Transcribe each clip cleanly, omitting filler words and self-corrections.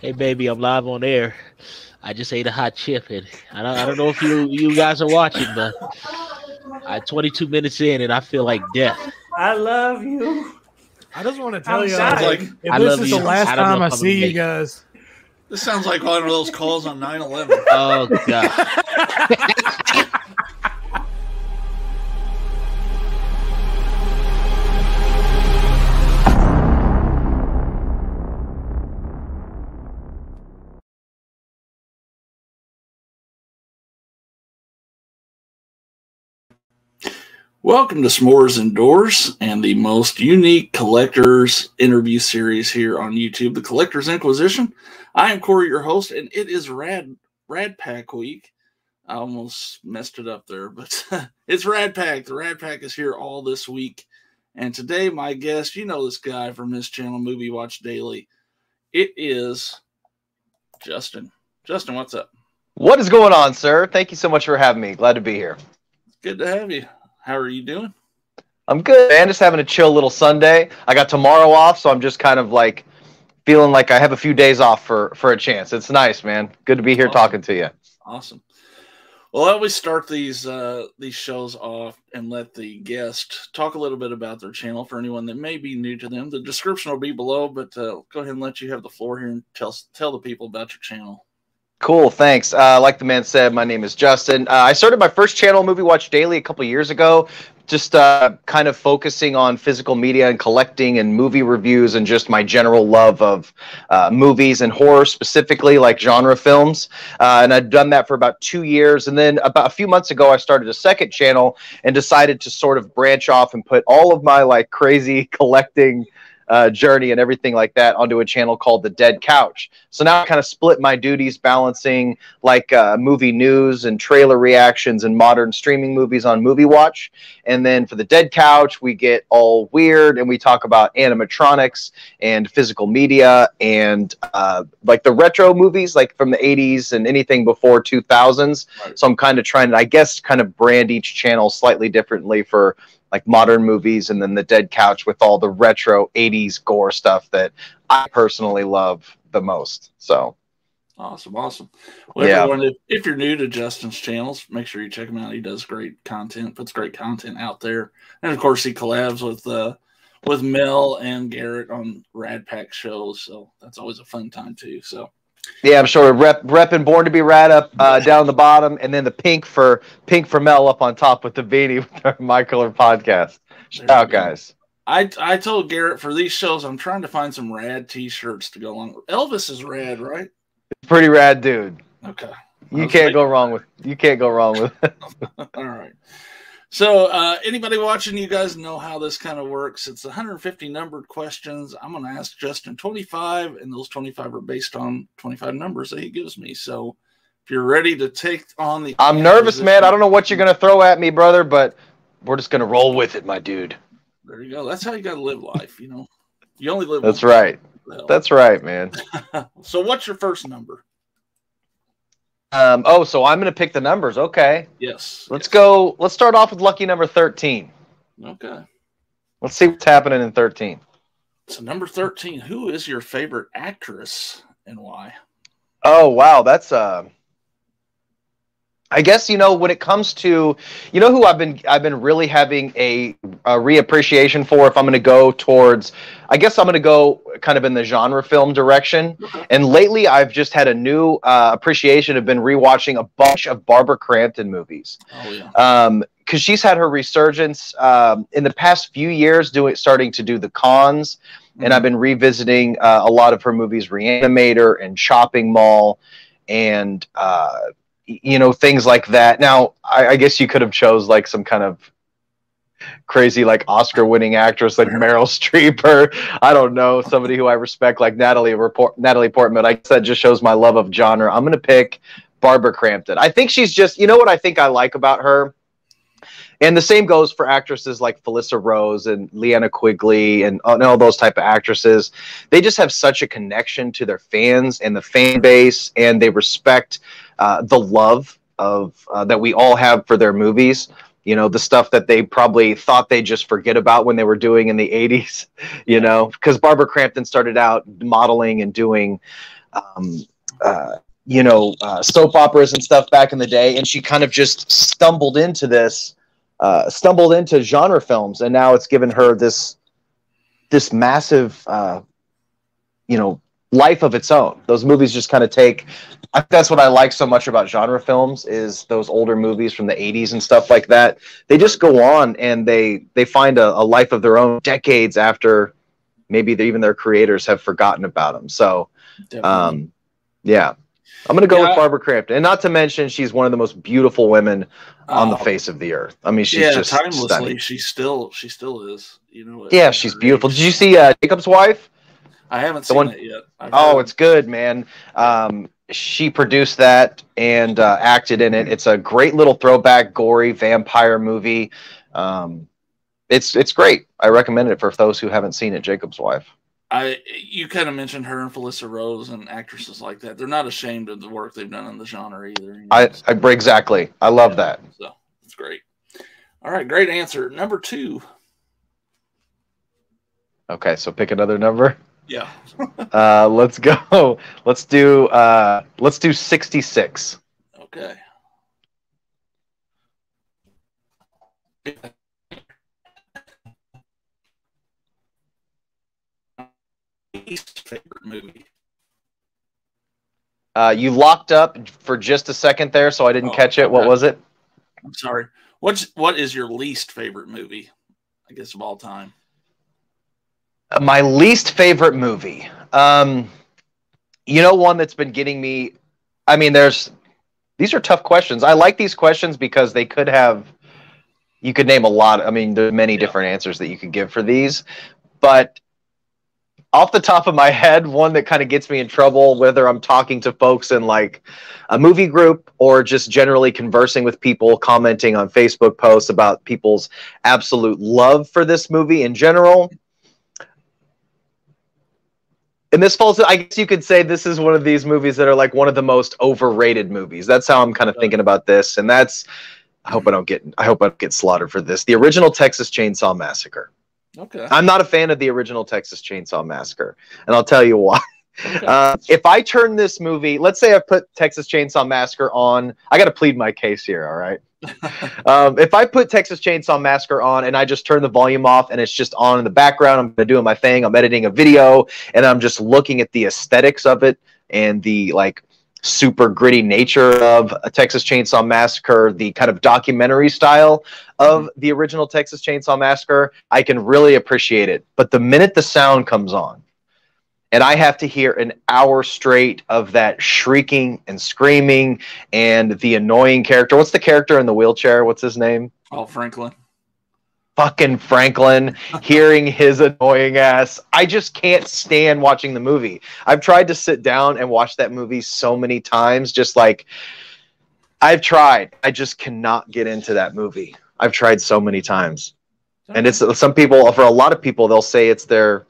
Hey baby, I'm live on air. I just ate a hot chip, and I don't know if you guys are watching, but I 22 minutes in and I feel like death. I love you. I just want to tell I'm you, dying. if I this love is you. the last I don't know time if I I'm gonna see you make it. guys. This sounds like one of those calls on 9/11. Oh god. Welcome to Smores Indoors and the most unique collectors interview series here on YouTube, the Collector's Inquisition. I am Corey, your host, and it is Rad Pack week. I almost messed it up there, but it's Rad Pack. The Rad Pack is here all this week. And today, my guest, you know this guy from this channel, Movie Watch Daily. It is Justin. Justin, what's up? What is going on, sir? Thank you so much for having me. Glad to be here. It's good to have you. How are you doing? I'm good, man. Just having a chill little Sunday. I got tomorrow off, so I'm just kind of like feeling like I have a few days off for a chance. It's nice, man. Good to be here talking to you. Awesome. Well, I always start these shows off and let the guest talk a little bit about their channel for anyone that may be new to them. The description will be below, but go ahead and let you have the floor here and tell the people about your channel. Cool, thanks. Like the man said, my name is Justin. I started my first channel, Movie Watch Daily, a couple years ago, just kind of focusing on physical media and collecting and movie reviews and just my general love of movies and horror, specifically like genre films. And I'd done that for about 2 years. And then about a few months ago, I started a second channel and decided to sort of branch off and put all of my like crazy collecting journey and everything like that onto a channel called The Dead Couch. So now I kind of split my duties balancing like movie news and trailer reactions and modern streaming movies on Movie Watch. And then for The Dead Couch, we get all weird and we talk about animatronics and physical media and like the retro movies like from the 80s and anything before 2000s. Right. So I'm kind of trying to, I guess, kind of brand each channel slightly differently for like modern movies, and then The Dead Couch with all the retro 80s gore stuff that I personally love the most. So awesome. Well, yeah. Everyone, if you're new to Justin's channels, make sure you check him out. He does great content, puts great content out there. And of course he collabs with Mel and Garrett on Rad Pack shows. So that's always a fun time too. So yeah, I'm sure repping Born to be Rad up down the bottom, and then the pink for Mel up on top with the beanie with our My Color podcast. Shout out, guys. I told Garrett for these shows I'm trying to find some rad t-shirts to go along. Elvis is rad, right? Pretty rad dude. Okay. You can't go wrong with it. All right. So anybody watching, you guys know how this kind of works. It's 150 numbered questions. I'm going to ask Justin 25, and those 25 are based on 25 numbers that he gives me. So if you're ready to take on the... I'm nervous, man. I don't know what you're going to throw at me, brother, but we're just going to roll with it, my dude. There you go. That's how you got to live life, you know. You only live That's right. That's right, man. So what's your first number? So I'm going to pick the numbers. Okay. Yes. Let's go. Let's start off with lucky number 13. Okay. Let's see what's happening in 13. So number 13, who is your favorite actress and why? Oh, wow. That's I guess, you know, when it comes to, you know, who I've been really having a reappreciation for, if I'm going to go towards, I guess I'm going to go kind of in the genre film direction. Okay. And lately I've just had a new appreciation. I've been rewatching a bunch of Barbara Crampton movies. Oh, yeah. Because she's had her resurgence in the past few years starting to do the cons. Mm-hmm. And I've been revisiting a lot of her movies, Reanimator and Shopping Mall and, you know, things like that. Now, I guess you could have chose like some kind of crazy like Oscar-winning actress like Meryl Streep or I don't know, somebody who I respect like Natalie Portman. I guess that just shows my love of genre. I'm going to pick Barbara Crampton. I think she's just, you know what I think I like about her? And the same goes for actresses like Felissa Rose and Leanna Quigley and all those type of actresses. They just have such a connection to their fans and the fan base, and they respect the love of that we all have for their movies. You know, the stuff that they probably thought they just forget about when they were doing in the 80s, you know, because Barbara Crampton started out modeling and doing soap operas and stuff back in the day, and she kind of just stumbled into genre films, and now it's given her this massive, life of its own. Those movies just kind of that's what I like so much about genre films, is those older movies from the 80s and stuff like that. They just go on and they find a life of their own decades after maybe even their creators have forgotten about them. So, yeah. I'm going to go with Barbara Crampton. And not to mention, she's one of the most beautiful women on the face of the earth. I mean, she's just timelessly, stunning. She still is. Yeah, she's beautiful. Did you see Jacob's Wife? I haven't seen it yet. It's good, man. She produced that and acted in it. It's a great little throwback, gory vampire movie. It's great. I recommend it for those who haven't seen it. Jacob's Wife. You kind of mentioned her and Felissa Rose and actresses like that. They're not ashamed of the work they've done in the genre either. Exactly. I love that. So it's great. All right, great answer. Number 2. Okay, so pick another number. Yeah. Let's go. Let's do 66. Okay. Least favorite movie. You locked up for just a second there, so I didn't catch it. Okay. What was it? I'm sorry. What is your least favorite movie, I guess, of all time? My least favorite movie. One that's been getting me. I mean, these are tough questions. I like these questions because you could name a lot. I mean, there are many different answers that you could give for these, but off the top of my head, one that kind of gets me in trouble, whether I'm talking to folks in like a movie group or just generally conversing with people, commenting on Facebook posts about people's absolute love for this movie in general. And this falls, I guess you could say this is one of these movies that are like one of the most overrated movies. That's how I'm kind of thinking about this. And I hope I don't get slaughtered for this. The original Texas Chainsaw Massacre. Okay. I'm not a fan of the original Texas Chainsaw Massacre, and I'll tell you why. Okay. If I turn this movie, let's say I put Texas Chainsaw Massacre on, I got to plead my case here, all right? If I put Texas Chainsaw Massacre on and I just turn the volume off and it's just on in the background, I'm doing my thing, I'm editing a video, and I'm just looking at the aesthetics of it and the like super gritty nature of a Texas Chainsaw Massacre, the kind of documentary style of the original Texas Chainsaw Massacre, I can really appreciate it. But the minute the sound comes on and I have to hear an hour straight of that shrieking and screaming and the annoying character. What's the character in the wheelchair? What's his name? Oh, Franklin. Fucking Franklin, hearing his annoying ass. I just can't stand watching the movie. I've tried to sit down and watch that movie so many times. I've tried. I just cannot get into that movie. I've tried so many times. And for a lot of people, they'll say it's their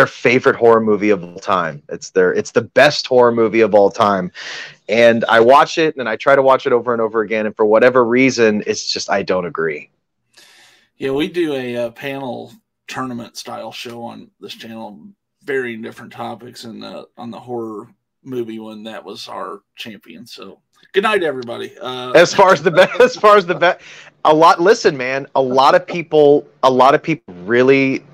favorite horror movie of all time. It's the best horror movie of all time. And I watch it and I try to watch it over and over again. And for whatever reason, it's just, I don't agree. Yeah, we do a panel tournament style show on this channel, varying different topics, and on the horror movie one, that was our champion. So good night, everybody. As far as the best, listen, man, a lot of people really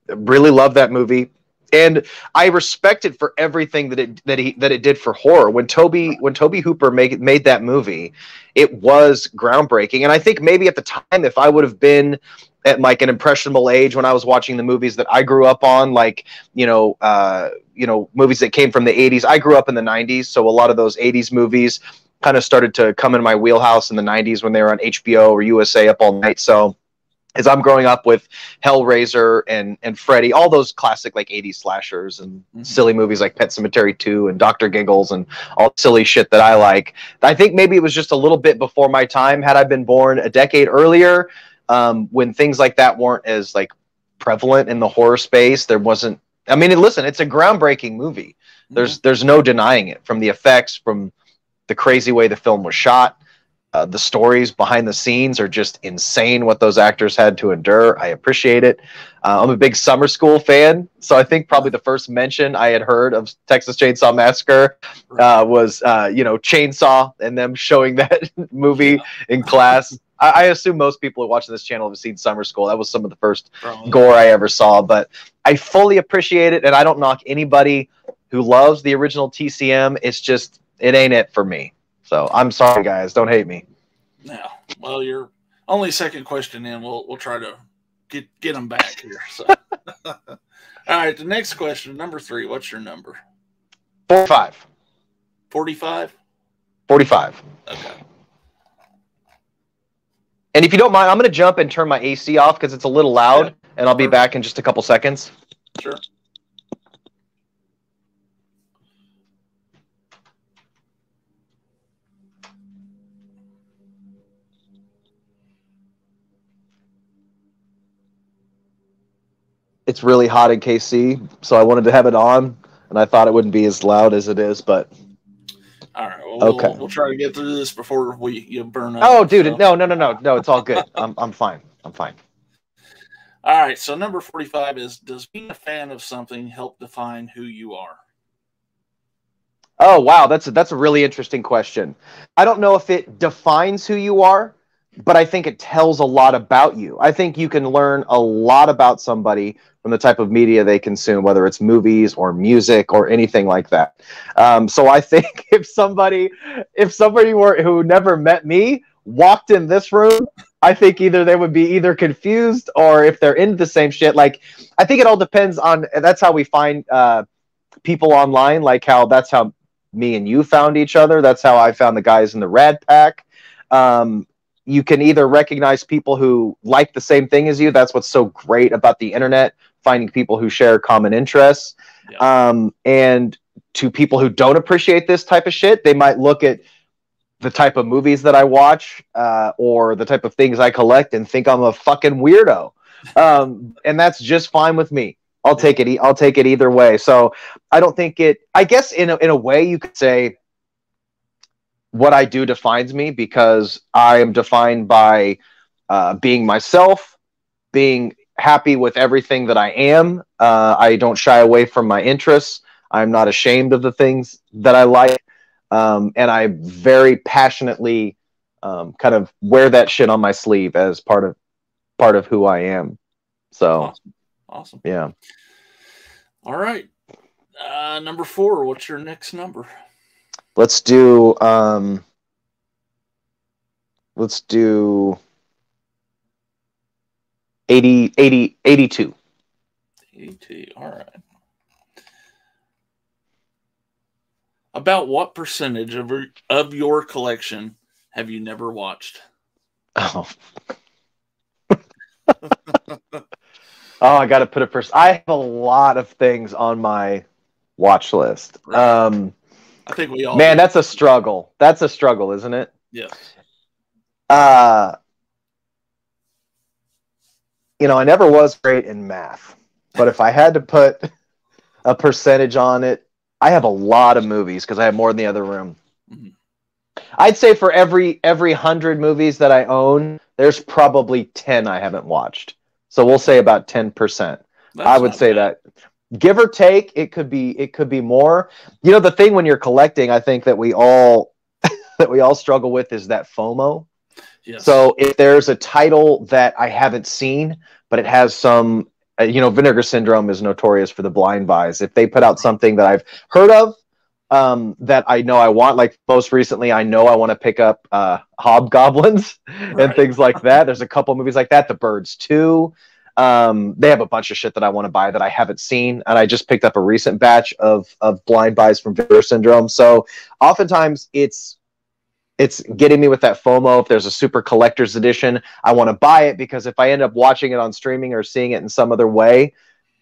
love that movie. And I respect it for everything that it did for horror. When Toby Hooper made that movie, it was groundbreaking. And I think maybe at the time, if I would have been at like an impressionable age when I was watching the movies that I grew up on, like movies that came from the 80s. I grew up in the 90s, so a lot of those 80s movies kind of started to come in my wheelhouse in the 90s when they were on HBO or USA Up All Night. So as I'm growing up with Hellraiser and Freddy, all those classic like 80s slashers and silly movies like Pet Sematary 2 and Dr. Giggles and all silly shit that I like. I think maybe it was just a little bit before my time. Had I been born a decade earlier, when things like that weren't as like prevalent in the horror space, there wasn't. I mean, listen, it's a groundbreaking movie. There's no denying it, from the effects, from the crazy way the film was shot. The stories behind the scenes are just insane. What those actors had to endure, I appreciate it. I'm a big Summer School fan, so I think probably the first mention I had heard of Texas Chainsaw Massacre was Chainsaw and them showing that movie in class. I assume most people who are watching this channel have seen Summer School. That was some of the first gore I ever saw, but I fully appreciate it, and I don't knock anybody who loves the original TCM. It's just, it ain't it for me. So I'm sorry, guys. Don't hate me. Yeah. Well, you're only second question in. We'll try to get them back here. So. All right. The next question, number 3. What's your number? 45. 45? 45. Okay. And if you don't mind, I'm going to jump and turn my AC off because it's a little loud, and I'll be back in just a couple seconds. Sure. It's really hot in KC, so I wanted to have it on, and I thought it wouldn't be as loud as it is, but... All right. Well, we'll try to get through this before you burn up. Oh, dude, so. No, it's all good. I'm fine. I'm fine. All right. So number 45 is: does being a fan of something help define who you are? Oh, wow, that's a really interesting question. I don't know if it defines who you are, but I think it tells a lot about you. I think you can learn a lot about somebody from the type of media they consume, whether it's movies or music or anything like that. So I think if somebody who never met me walked in this room, I think either they would be either confused or if they're into the same shit. Like, I think it all depends on, that's how we find people online, like how that's how me and you found each other. That's how I found the guys in the Rad Pack. You can either recognize people who like the same thing as you. That's what's so great about the internet, finding people who share common interests. Yeah. And to people who don't appreciate this type of shit, they might look at the type of movies that I watch or the type of things I collect and think I'm a fucking weirdo. And that's just fine with me. I'll take it. I'll take it either way. So I don't think it, I guess in a way you could say, what I do defines me, because I am defined by being myself, being happy with everything that I am. I don't shy away from my interests. I'm not ashamed of the things that I like. And I very passionately kind of wear that shit on my sleeve as part of who I am. So awesome. Yeah. All right. Number 4, what's your next number? Let's do 82. 82. All right. About what percentage of your collection have you never watched? Oh. I got to put it first. I have a lot of things on my watch list. Right. I think we all. Man, that's a struggle. That's a struggle, isn't it? Yes. I never was great in math, but if I had to put a percentage on it, I have a lot of movies because I have more in the other room. Mm-hmm. I'd say for every 100 movies that I own, there's probably 10 I haven't watched. So we'll say about 10%. I would say that. Give or take, it could be more. The thing when you're collecting, I think that we all struggle with is that FOMO. Yes. So if there's a title that I haven't seen, but it has some, Vinegar Syndrome is notorious for the blind buys. If they put out something that I've heard of, that I know I want, like most recently, I know I want to pick up Hobgoblins and things like that. There's a couple movies like that. The Birds 2. They have a bunch of shit that I want to buy that I haven't seen, and I just picked up a recent batch of blind buys from Vinegar Syndrome. So oftentimes it's getting me with that FOMO. If there's a super collector's edition, I want to buy it, because if I end up watching it on streaming or seeing it in some other way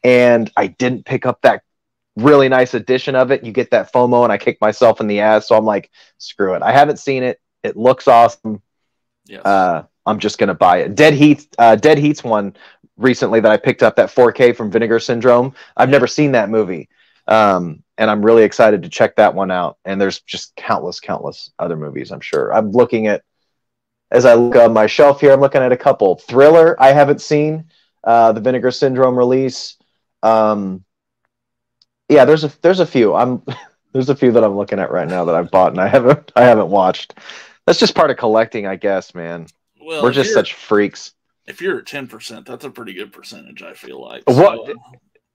and I didn't pick up that really nice edition of it, you get that FOMO and I kick myself in the ass. So I'm like, screw it. I haven't seen it. It looks awesome. Yes. I'm just going to buy it. Dead Heat's one recently that I picked up, that 4K from Vinegar Syndrome. I've never seen that movie. And I'm really excited to check that one out. And there's just countless other movies, I'm sure. I'm looking at as I look on my shelf here, I'm looking at a couple. Thriller, I haven't seen. The Vinegar Syndrome release. Yeah, there's a few. There's a few that I'm looking at right now that I've bought and I haven't watched. That's just part of collecting, I guess, man. Well, we're just such freaks. If you're at 10%, that's a pretty good percentage, I feel like.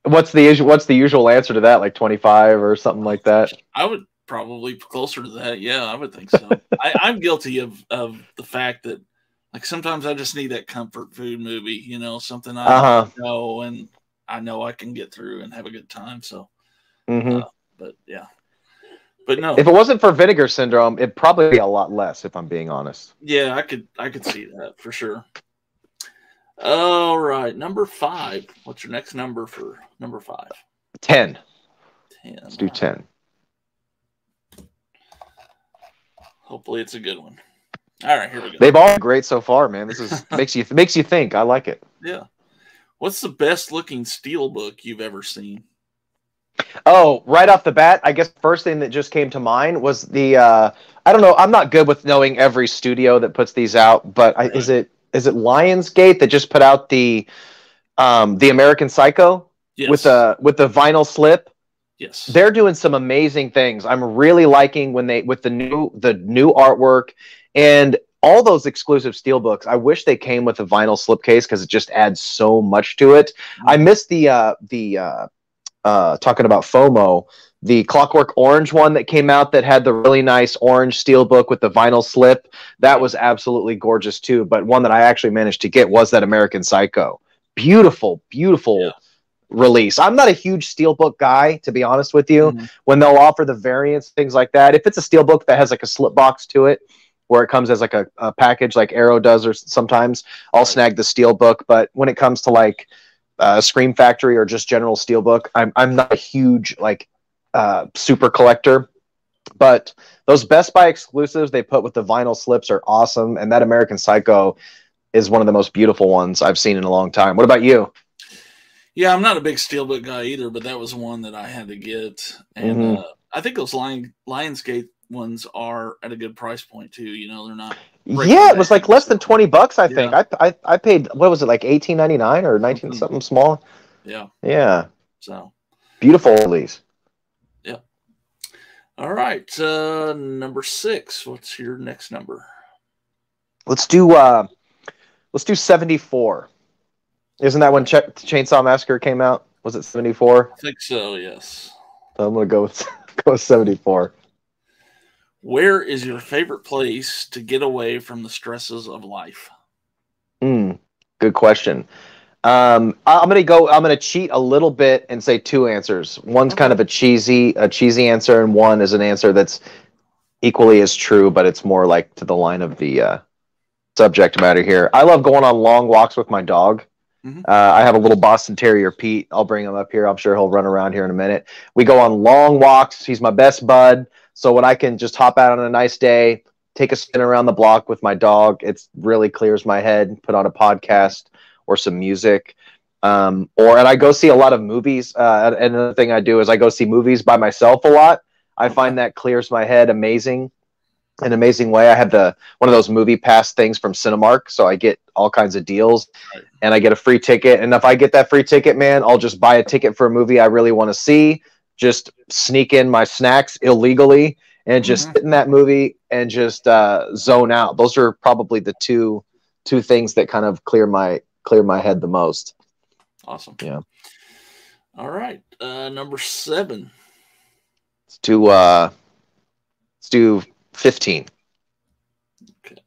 What's the usual answer to that? Like 25 or something like that? I would probably closer to that. Yeah, I would think so. I'm guilty of the fact that, like, sometimes I just need that comfort food movie, you know, something I know and I know I can get through and have a good time. So, but yeah. But no, if it wasn't for Vinegar Syndrome, it'd probably be a lot less, if I'm being honest. Yeah, I could see that for sure. All right, number 5. What's your next number for number 5? 10. 10. Let's do 10. Hopefully, it's a good one. All right, here we go. They've all been great so far, man. This is makes you think. I like it. Yeah. What's the best looking steelbook you've ever seen? Oh, right off the bat, I guess the first thing that just came to mind was the I don't know. I'm not good with knowing every studio that puts these out, but is it Lionsgate that just put out the American Psycho with the vinyl slip? Yes, they're doing some amazing things. I'm really liking with the new artwork and all those exclusive steelbooks. I wish they came with a vinyl slipcase because it just adds so much to it. I missed the talking about FOMO, the Clockwork Orange one that came out that had the really nice orange steelbook with the vinyl slip. That was absolutely gorgeous too. But one that I actually managed to get was that American Psycho. Beautiful, beautiful release. I'm not a huge steelbook guy, to be honest with you. When they'll offer the variants, things like that, if it's a steelbook that has like a slip box to it, where it comes as like a package like Arrow does, or sometimes I'll snag the steelbook. But when it comes to like Scream Factory or just general steelbook, I'm not a huge like super collector. But those Best Buy exclusives they put with the vinyl slips are awesome, and that American Psycho is one of the most beautiful ones I've seen in a long time. What about you? Yeah, I'm not a big steelbook guy either, but that was one that I had to get, and I think those Lionsgate ones are at a good price point too. You know, they're not. Yeah, it was like less than $20, I think. I paid, what was it, like $18.99 or 19 something small? Yeah. So beautiful release. Yeah. All right, number 6. What's your next number? Let's do 74. Isn't that when Chainsaw Massacre came out? Was it 74? I think so. Yes. So I'm gonna go with 74. Where is your favorite place to get away from the stresses of life? Good question. I'm gonna cheat a little bit and say 2 answers. One's kind of a cheesy answer, and one is an answer that's equally as true, but it's more like to the line of the subject matter here. I love going on long walks with my dog. I have a little Boston Terrier, Pete. I'll bring him up here. I'm sure he'll run around here in a minute. We go on long walks. He's my best bud. So when I can just hop out on a nice day, take a spin around the block with my dog, it really clears my head, put on a podcast or some music. And I go see a lot of movies. Another thing I do is I go see movies by myself a lot. I find that clears my head an amazing way. I have one of those movie pass things from Cinemark, so I get all kinds of deals, and I get a free ticket. And if I get that free ticket, man, I'll just buy a ticket for a movie I really want to see, just sneak in my snacks illegally, and just sit in that movie and just zone out. Those are probably the two things that kind of clear my head the most. Awesome. Yeah. All right. Number 7. Let's do 15. Okay.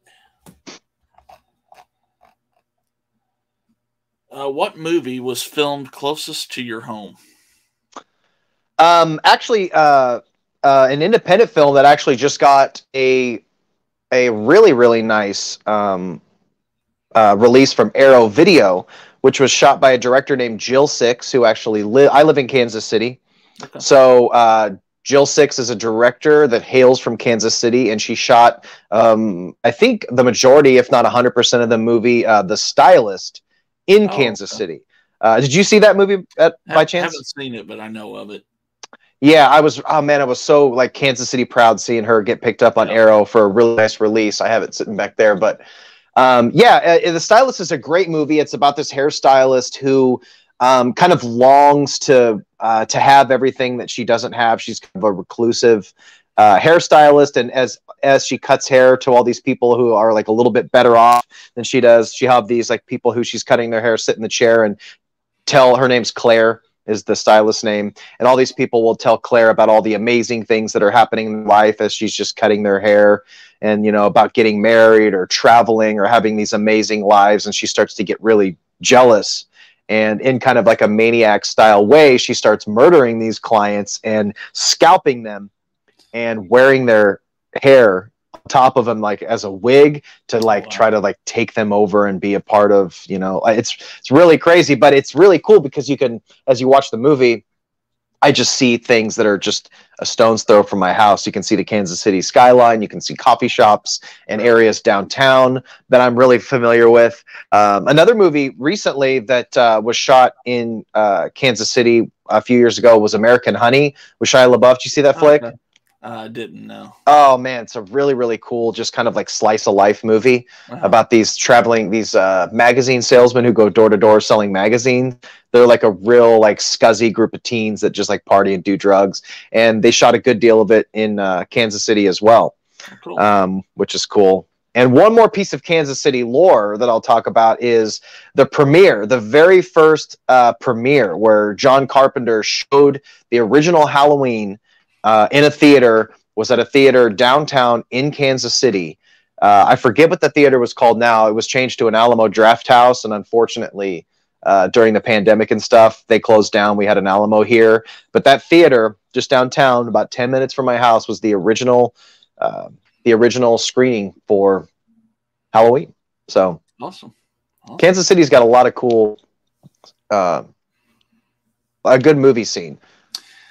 What movie was filmed closest to your home? Actually, an independent film that actually just got a really, really nice release from Arrow Video, which was shot by a director named Jill Six, who actually I live in Kansas City. Okay. So Jill Six is a director that hails from Kansas City, and she shot, I think, the majority, if not 100% of the movie, The Stylist, in Kansas City. Did you see that movie by chance? I haven't seen it, but I know of it. Yeah, I was. Oh man, I was so like Kansas City proud seeing her get picked up on Arrow for a really nice release. I have it sitting back there, but The Stylist is a great movie. It's about this hairstylist who kind of longs to have everything that she doesn't have. She's kind of a reclusive hairstylist, and as she cuts hair to all these people who are like a little bit better off than she does, she have these like people who she's cutting their hair sit in the chair and tell her name's Claire is the stylist name, and all these people will tell Claire about all the amazing things that are happening in life as she's just cutting their hair, and about getting married or traveling or having these amazing lives, and she starts to get really jealous, and in kind of like a maniac style way, she starts murdering these clients and scalping them and wearing their hair on top of them like as a wig to like try to like take them over and be a part of, it's really crazy, but it's really cool because you can, as you watch the movie, I just see things that are just a stone's throw from my house. You can see the Kansas City skyline. You can see coffee shops and areas downtown that I'm really familiar with. Another movie recently that was shot in Kansas City a few years ago was American Honey with Shia LaBeouf. Did you see that flick? I didn't know. Oh man, it's a really, really cool, just kind of like slice of life movie about these magazine salesmen who go door to door selling magazines. They're like a real like scuzzy group of teens that just like party and do drugs. And they shot a good deal of it in Kansas City as well, which is cool. And one more piece of Kansas City lore that I'll talk about is the premiere, the very first premiere where John Carpenter showed the original Halloween in a theater, was at a theater downtown in Kansas City. I forget what the theater was called now. It was changed to an Alamo Draft House, and unfortunately, during the pandemic and stuff, they closed down. We had an Alamo here, but that theater just downtown, about 10 minutes from my house, was the original screening for Halloween. So awesome. Kansas City's got a lot of cool, a good movie scene.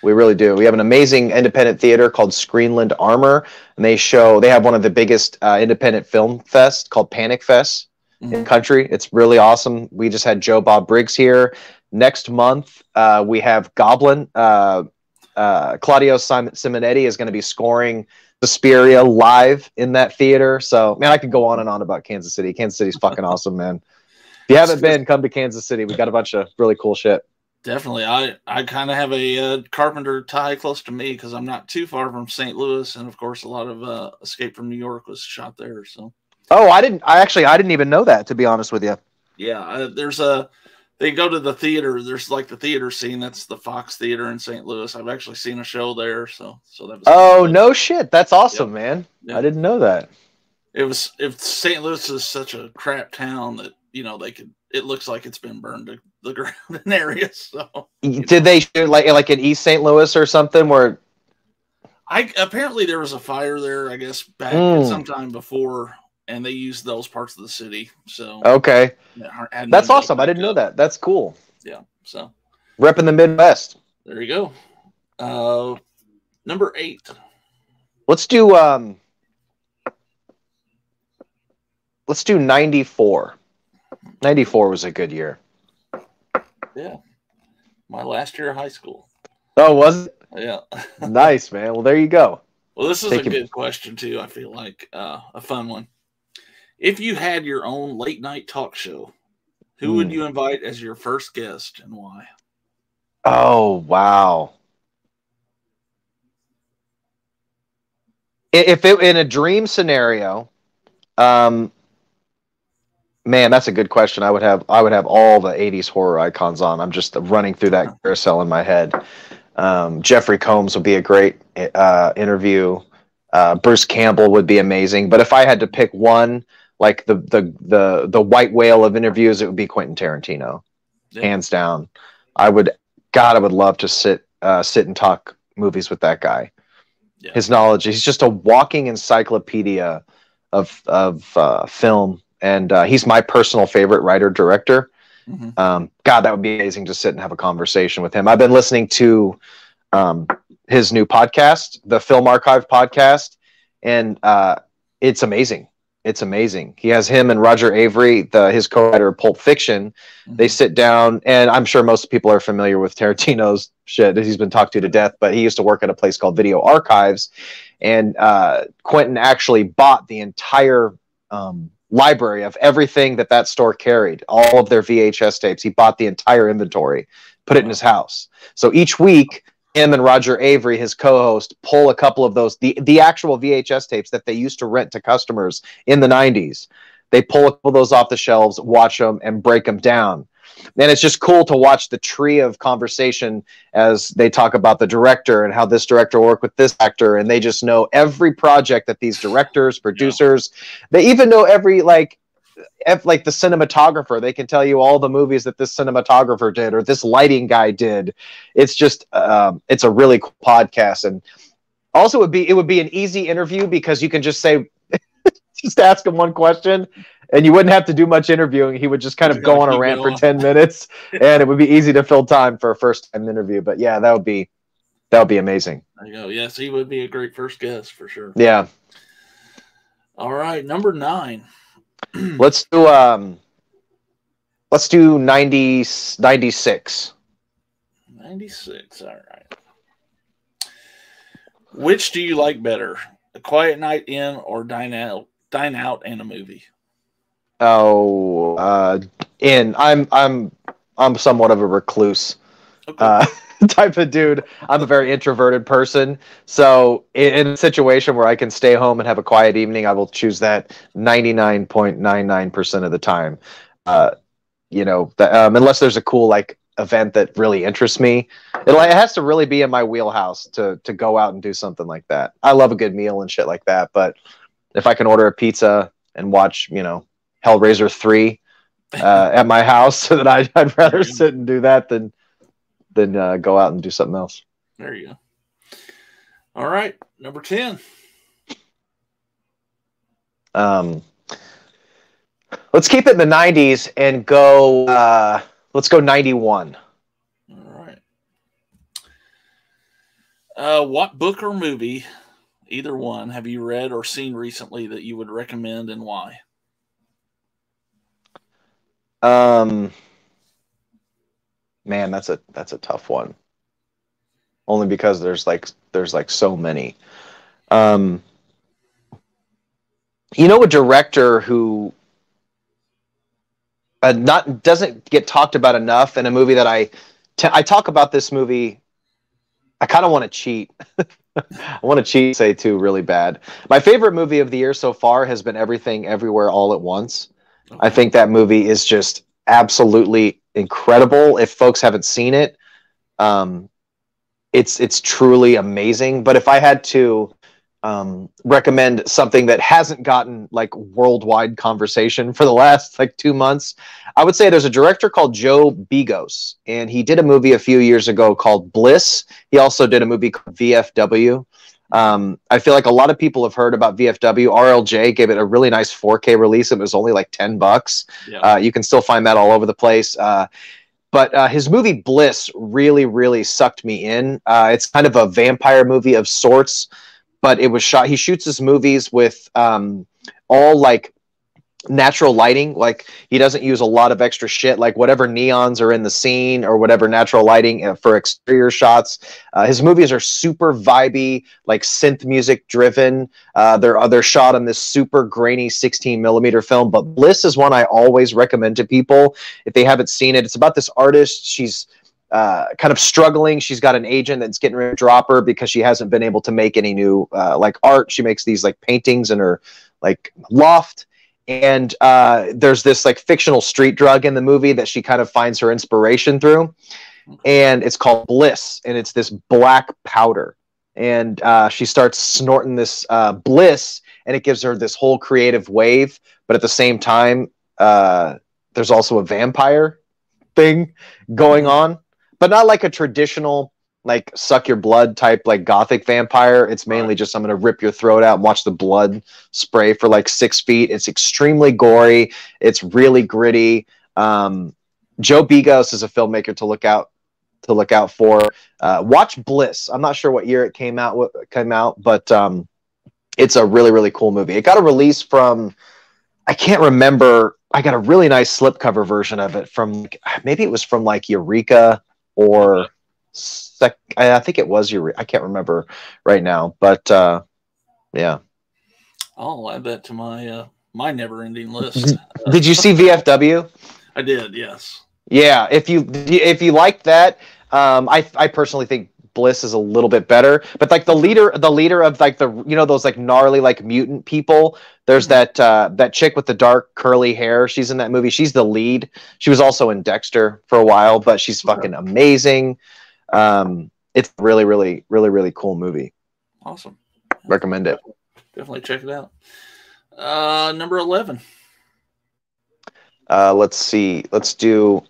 We really do. We have an amazing independent theater called Screenland Armor, and they have one of the biggest independent film fests called Panic Fest in the country. It's really awesome. We just had Joe Bob Briggs here. Next month, we have Goblin. Claudio Simonetti is going to be scoring Suspiria live in that theater. So, man, I could go on and on about Kansas City. Kansas City's fucking awesome, man. If you haven't been, come to Kansas City. We got a bunch of really cool shit. Definitely. I kind of have a Carpenter tie close to me because I'm not too far from St. Louis, and of course a lot of Escape from New York was shot there. So I didn't even know that, to be honest with you. Yeah, they go to the theater, there's like the theater scene, that's the Fox Theater in St. Louis. I've actually seen a show there, so that was no shit, that's awesome. Yep. Man. Yep. I didn't know that. If St. Louis is such a crap town that it looks like it's been burned to the ground in areas. So did they shoot like in East St. Louis or something where apparently there was a fire there, I guess back sometime before, and they used those parts of the city. So okay, that's awesome. I didn't know that. That's cool. Yeah. So repping the Midwest. There you go. Number 8. Let's do 94. 94 was a good year. Yeah. My last year of high school. Oh, was it? Yeah. Nice, man. Well, there you go. Well, this is a good question, too. I feel like a fun one. If you had your own late night talk show, who would you invite as your first guest and why? Oh, wow. If it in a dream scenario, man, that's a good question. I would have all the 80s horror icons on. I'm just running through that carousel in my head. Jeffrey Combs would be a great interview. Bruce Campbell would be amazing. But if I had to pick one, like the white whale of interviews, it would be Quentin Tarantino, hands down. I would love to sit and talk movies with that guy. Yeah. His knowledge, he's just a walking encyclopedia of film. And he's my personal favorite writer-director. God, that would be amazing to sit and have a conversation with him. I've been listening to his new podcast, the Film Archive podcast, and it's amazing. it's amazing. He has him and Roger Avery, his co-writer of Pulp Fiction. They sit down, and I'm sure most people are familiar with Tarantino's shit. He's been talked to death, but he used to work at a place called Video Archives, and Quentin actually bought the entire library of everything that store carried, all of their VHS tapes. He bought the entire inventory, put it in his house. So each week, him and Roger Avery, his co-host, pull a couple of those, the actual VHS tapes that they used to rent to customers in the 90s. They pull a couple of those off the shelves, watch them, and break them down. And it's just cool to watch the tree of conversation as they talk about the director and how this director worked with this actor. And they just know every project that these directors, producers, they even know every, like the cinematographer. They can tell you all the movies that this cinematographer did or this lighting guy did. It's just it's a really cool podcast. And also it would be an easy interview because you can just say just ask him one question and you wouldn't have to do much interviewing. He would just kind of go on a rant for 10 minutes and it would be easy to fill time for a first time interview. But yeah, that would be amazing. There you go. Yes, he would be a great first guest for sure. Yeah. All right, number 9. Let's do 96. 96. All right. Which do you like better? A quiet night in or dine out and a movie? Oh, in. I'm somewhat of a recluse. Okay. Type of dude. I'm a very introverted person. So in a situation where I can stay home and have a quiet evening, I will choose that 99.99% of the time. Unless there's a cool like event that really interests me, it has to really be in my wheelhouse to go out and do something like that. I love a good meal and shit like that. But if I can order a pizza and watch, Hellraiser 3 at my house, then I'd rather sit and do that than go out and do something else. There you go. All right, number 10. Let's keep it in the 90s and go. Let's go 91. All right. What book or movie, either one, have you read or seen recently that you would recommend and why? Man, that's a tough one. Only because there's so many. A director who doesn't get talked about enough, in a movie that I talk about this movie. I kind of want to cheat. I want to cheat, say too, really bad. My favorite movie of the year so far has been Everything Everywhere All at Once. Okay. I think that movie is just absolutely incredible. If folks haven't seen it, it's truly amazing. But if I had to recommend something that hasn't gotten like worldwide conversation for the last 2 months, I would say there's a director called Joe Begos, and he did a movie a few years ago called Bliss. He also did a movie called VFW. I feel like a lot of people have heard about VFW. RLJ gave it a really nice 4K release. It was only like $10. Yeah. You can still find that all over the place. But his movie Bliss really, really sucked me in. It's kind of a vampire movie of sorts, but it was shot. He shoots his movies with all like natural lighting. Like he doesn't use a lot of extra shit, like whatever neons are in the scene or whatever natural lighting for exterior shots. His movies are super vibey, like synth music driven. They're shot on this super grainy 16mm film, but Bliss is one I always recommend to people if they haven't seen it. It's about this artist. She's kind of struggling. She's got an agent that's getting ready to drop her because she hasn't been able to make any new art. She makes these like paintings in her like loft. And there's this like fictional street drug in the movie that she kind of finds her inspiration through. And it's called Bliss. And it's this black powder. And she starts snorting this bliss, and it gives her this whole creative wave. But at the same time, there's also a vampire thing going on. But not like a traditional like suck your blood type like gothic vampire. It's mainly just I'm gonna rip your throat out and watch the blood spray for like 6 feet. It's extremely gory. It's really gritty. Joe Begos is a filmmaker to look out for. Watch Bliss. I'm not sure what year it came out, but It's a really, really cool movie. It got a release from, I can't remember. I got a really nice slipcover version of it from, maybe it was from like Eureka or I think it was Eureka. I can't remember right now, but yeah. I'll add that to my my never-ending list. Did you see VFW? I did, yes. Yeah, if you like that, I personally think Bliss is a little bit better, but like the leader of like the, you know, those like gnarly like mutant people. There's that chick with the dark curly hair. She's in that movie. She's the lead. She was also in Dexter for a while, but she's fucking amazing. It's really, really, really, really cool movie. Awesome. Recommend it. Definitely check it out. Number 11. Let's see. Let's do.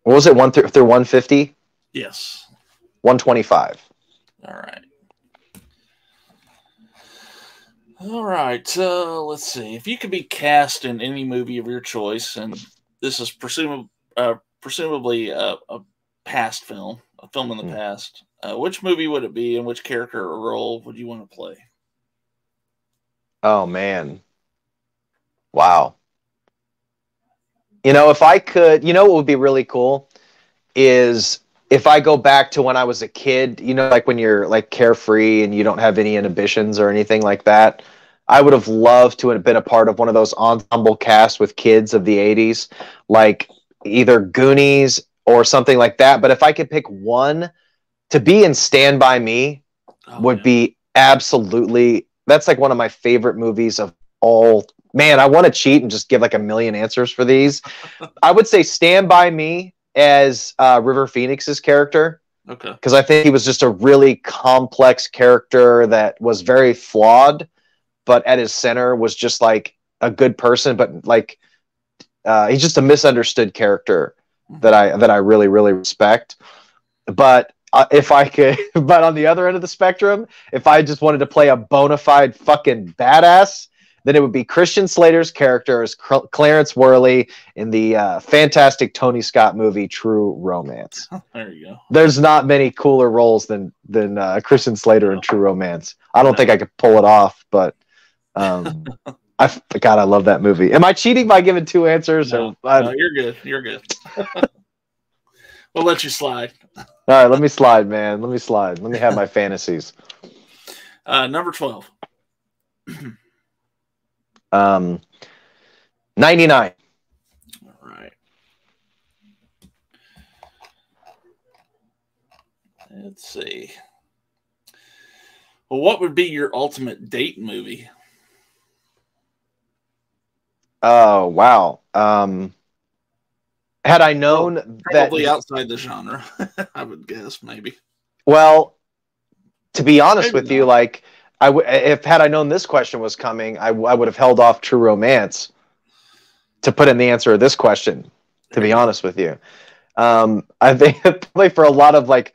What was it? 1 through 150? Yes. 125. All right. All right. Let's see. If you could be cast in any movie of your choice, and this is presumably a past film, a film in the past, which movie would it be, and which character or role would you want to play? Oh, man. Wow. You know, if I could, you know what would be really cool is if I go back to when I was a kid, you know, like when you're like carefree and you don't have any inhibitions or anything like that. I would have loved to have been a part of one of those ensemble casts with kids of the 80s, like either Goonies or something like that. But if I could pick one to be in Stand By Me, would be absolutely, that's like one of my favorite movies of all. Man, I want to cheat and just give like a million answers for these. I would say Stand By Me as River Phoenix's character. Okay. Because I think he was just a really complex character that was very flawed, but at his center was just like a good person, but like he's just a misunderstood character that I really, really respect. But if I could, but on the other end of the spectrum, if I just wanted to play a bona fide fucking badass, then it would be Christian Slater's character as Clarence Worley in the fantastic Tony Scott movie True Romance. There you go. There's not many cooler roles than Christian Slater in True Romance. I don't think I could pull it off, but God, I love that movie. Am I cheating by giving two answers? No, you're good. You're good. We'll let you slide. All right, let me slide, man. Let me slide. Let me have my fantasies. Number 12. 99. All right. Let's see. Well, what would be your ultimate date movie? Oh, wow. Had I known Probably that, outside the genre, I would guess, maybe. well, to be honest Maybe with you, not. like if had I known this question was coming, I would have held off True Romance to put in the answer of this question. To be honest with you, I think probably for a lot of like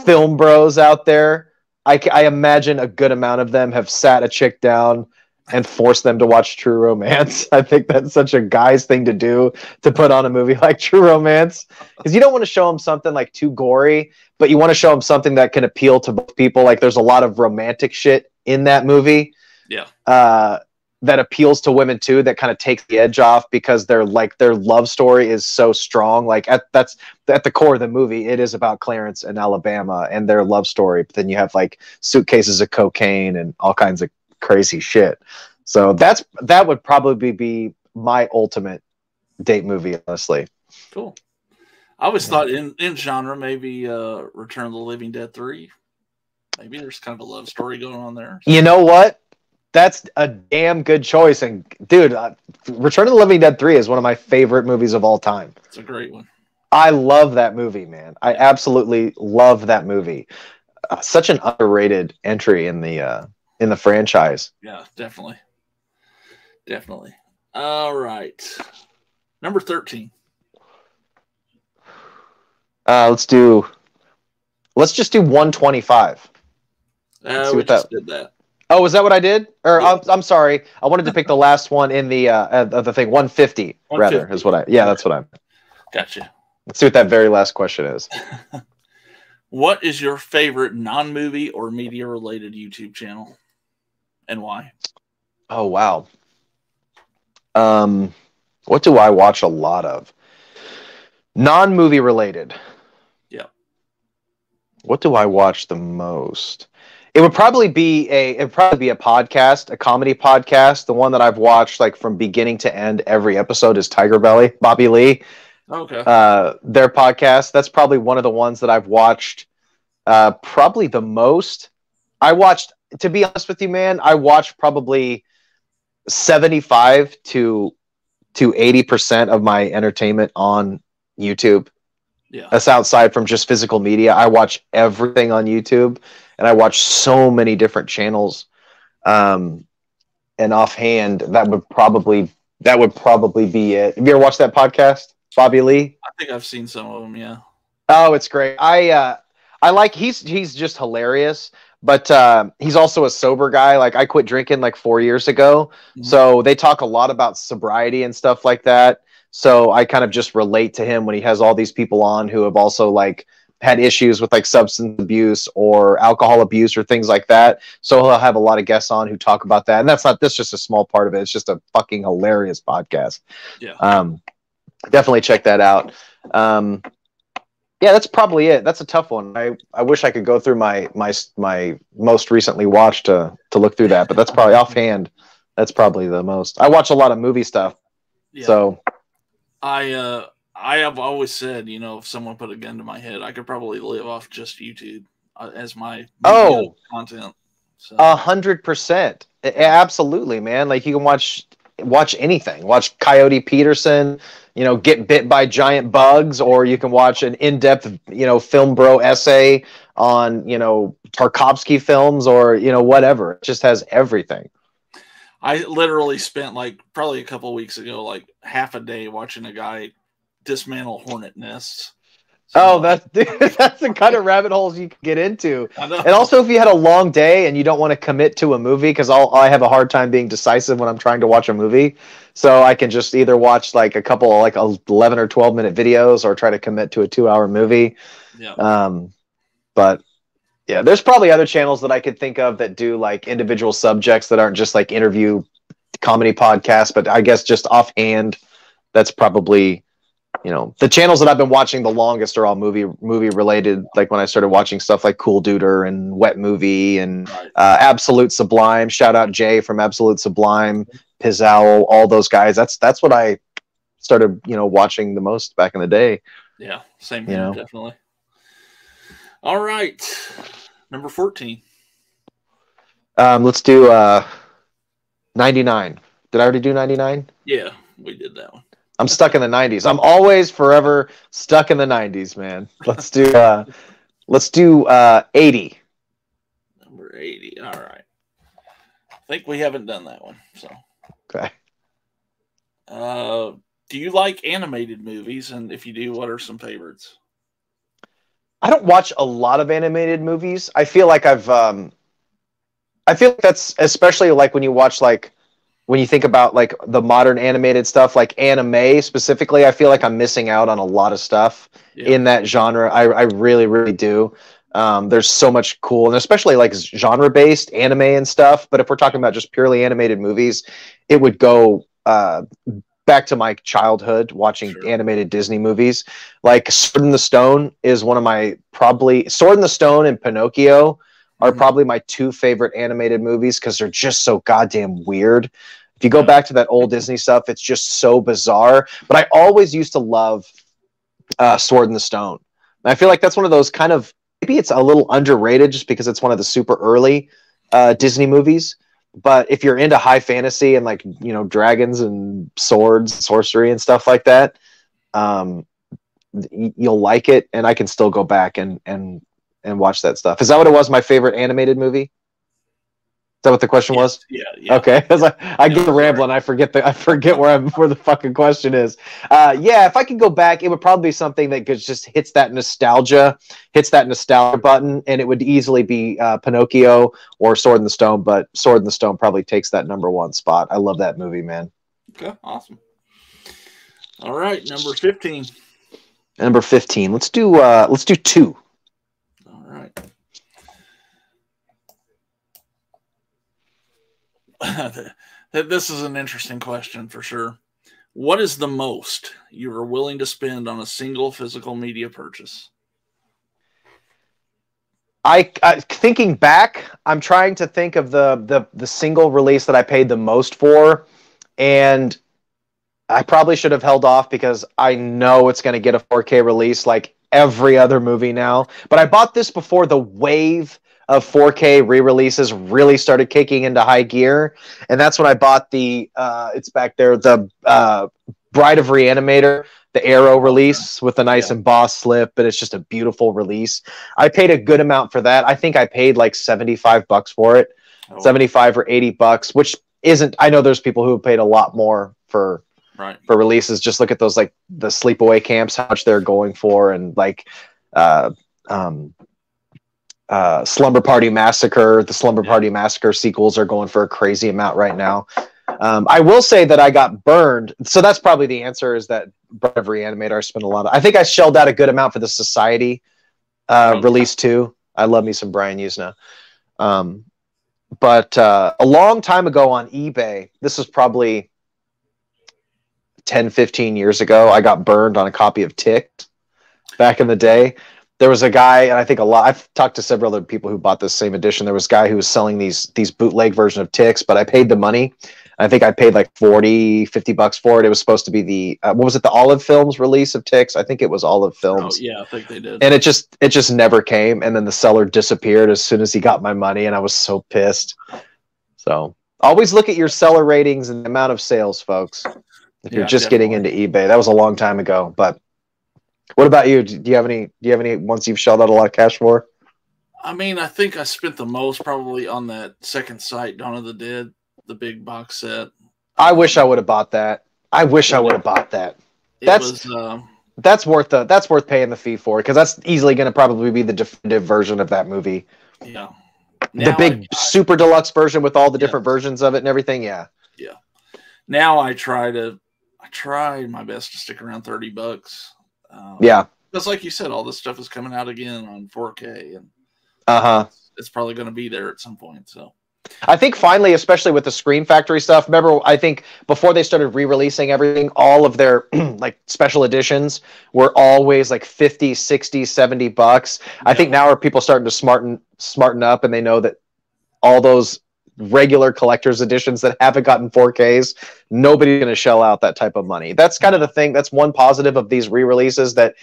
film bros out there, I imagine a good amount of them have sat a chick down and forced them to watch True Romance. I think that's such a guy's thing to do, to put on a movie like True Romance, because you don't want to show them something like too gory, but you want to show them something that can appeal to both people. Like there's a lot of romantic shit in that movie. Yeah. That appeals to women too, that kind of takes the edge off because their love story is so strong. Like that's at the core of the movie. It is about Clarence and Alabama and their love story. But then you have like suitcases of cocaine and all kinds of crazy shit. So that would probably be my ultimate date movie, honestly. Cool. I always thought in genre, maybe Return of the Living Dead 3. Maybe there's kind of a love story going on there. You know what? That's a damn good choice. And dude, Return of the Living Dead 3 is one of my favorite movies of all time. It's a great one. I love that movie, man. I absolutely love that movie. Such an underrated entry in the franchise. Yeah, definitely. Definitely. All right. Number 13. Let's just do 125. We just did that. Oh, was that what I did? Or Yeah. I'm sorry. I wanted to pick the last one in the thing. 150 rather, 150. is what I. Yeah, that's what I. Gotcha. Let's see what that very last question is. What is your favorite non-movie or media-related YouTube channel, and why? Oh wow. What do I watch a lot of? Non-movie related. Yeah. What do I watch the most? It would probably be a podcast, a comedy podcast. The one that I've watched like from beginning to end every episode is Tiger Belly, Bobby Lee. Okay. Their podcast. That's probably one of the ones that I've watched probably the most. I watched, to be honest with you, man, I watched probably 75 to 80% of my entertainment on YouTube. Yeah. That's outside from just physical media. I watch everything on YouTube, and I watch so many different channels. And offhand, that would probably be it. Have you ever watched that podcast, Bobby Lee? I think I've seen some of them. Yeah. Oh, it's great. I like he's just hilarious, but he's also a sober guy. Like I quit drinking like 4 years ago, so they talk a lot about sobriety and stuff like that. So I kind of just relate to him when he has all these people on who have also like had issues with like substance abuse or alcohol abuse or things like that. So he'll have a lot of guests on who talk about that. And that's just a small part of it. It's just a fucking hilarious podcast. Yeah. Definitely check that out. Yeah, that's probably it. That's a tough one. I wish I could go through my most recently watched to look through that, but that's probably offhand. That's probably the most. I watch a lot of movie stuff. Yeah. So I have always said, you know, if someone put a gun to my head, I could probably live off just YouTube as my content. So. 100%, absolutely, man. Like you can watch anything. Watch Coyote Peterson, you know, get bit by giant bugs, or you can watch an in-depth, you know, film bro essay on, you know, Tarkovsky films, or you know, whatever. It just has everything. I literally spent like probably a couple of weeks ago, like half a day watching a guy dismantle hornet nests. So, that's the kind of rabbit holes you can get into. And also, if you had a long day and you don't want to commit to a movie, because I have a hard time being decisive when I'm trying to watch a movie, so I can just either watch like a couple like 11 or 12-minute videos, or try to commit to a 2-hour movie. Yeah. But yeah, there's probably other channels that I could think of that do like individual subjects that aren't just like interview comedy podcasts. But I guess just offhand, that's probably, you know, the channels that I've been watching the longest are all movie related. Like when I started watching stuff like Cool Duder and Wet Movie and Absolute Sublime. Shout out Jay from Absolute Sublime, Pizzowel, all those guys. That's what I started, you know, watching the most back in the day. Yeah, same here, definitely. All right, number 14. Let's do 99. Did I already do 99? Yeah, we did that one. I'm stuck in the 90s. I'm always forever stuck in the 90s, man. Let's do 80. Number 80. All right. I think we haven't done that one. So. Okay. Do you like animated movies? And if you do, what are some favorites? I don't watch a lot of animated movies. I feel like I feel like that's especially like when you watch like when you think about like the modern animated stuff, like anime specifically, I feel like I'm missing out on a lot of stuff in that genre. I really, really do. There's so much cool, and especially like genre-based anime and stuff. But if we're talking about just purely animated movies, it would go back to my childhood watching animated Disney movies. Like Sword in the Stone is one of my Sword in the Stone and Pinocchio are probably my two favorite animated movies because they're just so goddamn weird. If you go back to that old Disney stuff, it's just so bizarre. But I always used to love Sword in the Stone. And I feel like that's one of those kind of, maybe it's a little underrated just because it's one of the super early Disney movies. But if you're into high fantasy and like, you know, dragons and swords, and sorcery and stuff like that, you'll like it. And I can still go back and watch that stuff. Is that what it was? My favorite animated movie? Is that what the question was? Yeah. Okay. I get rambling. I forget where the fucking question is. Yeah, if I could go back, it would probably be something that just hits that nostalgia button, and it would easily be Pinocchio or Sword in the Stone. But Sword in the Stone probably takes that #1 spot. I love that movie, man. Okay, awesome. All right, number 15. Number 15. Let's do 2. right. This is an interesting question for sure. What is the most you are willing to spend on a single physical media purchase? I thinking back, I'm trying to think of the single release that I paid the most for, and I probably should have held off because I know it's going to get a 4K release like every other movie now. But I bought this before the wave of 4K re-releases really started kicking into high gear, and that's when I bought the it's back there, the Bride of Reanimator, the Arrow release with a nice embossed slip, but it's just a beautiful release. I paid a good amount for that. I think I paid like $75 for it, 75 or $80, which isn't. I know there's people who have paid a lot more for releases. Just look at those, like the sleepaway camps, how much they're going for, and like Slumber Party Massacre. The Slumber Party Massacre sequels are going for a crazy amount right now. I will say that I got burned. So that's probably the answer, is that Bride of Reanimator I spent a lot of. I think I shelled out a good amount for the Society release too. I love me some Brian Usna. But a long time ago on eBay, this was probably 10, 15 years ago, I got burned on a copy of Ticked back in the day. There was a guy, and I think I've talked to several other people who bought this same edition. There was a guy who was selling these bootleg version of Ticks, but I paid the money. I think I paid like $40-$50 for it. It was supposed to be the what was it? The Olive Films release of Ticks. I think it was Olive Films. Oh, yeah, I think they did. And it just never came. And then the seller disappeared as soon as he got my money, and I was so pissed. So always look at your seller ratings and the amount of sales, folks. If you're just getting into eBay, that was a long time ago. But what about you? Do you have any ones you've shelled out a lot of cash for? I mean, I think I spent the most probably on that second sight, Dawn of the Dead, the big box set. I wish I would have bought that. I wish I would have bought that. That's worth paying the fee for, because that's easily going to probably be the definitive version of that movie. Yeah. The big super deluxe version with all the different versions of it and everything. Yeah. Yeah. Now I try my best to stick around $30. Yeah. Just like you said, all this stuff is coming out again on 4K, and it's probably going to be there at some point. So I think finally, especially with the Scream Factory stuff, remember, I think before they started re-releasing everything, all of their like special editions were always like $50, $60, $70. I think now are people starting to smarten up, and they know that all those regular collector's editions that haven't gotten 4Ks, nobody's going to shell out that type of money. That's kind of the thing. That's one positive of these re-releases, that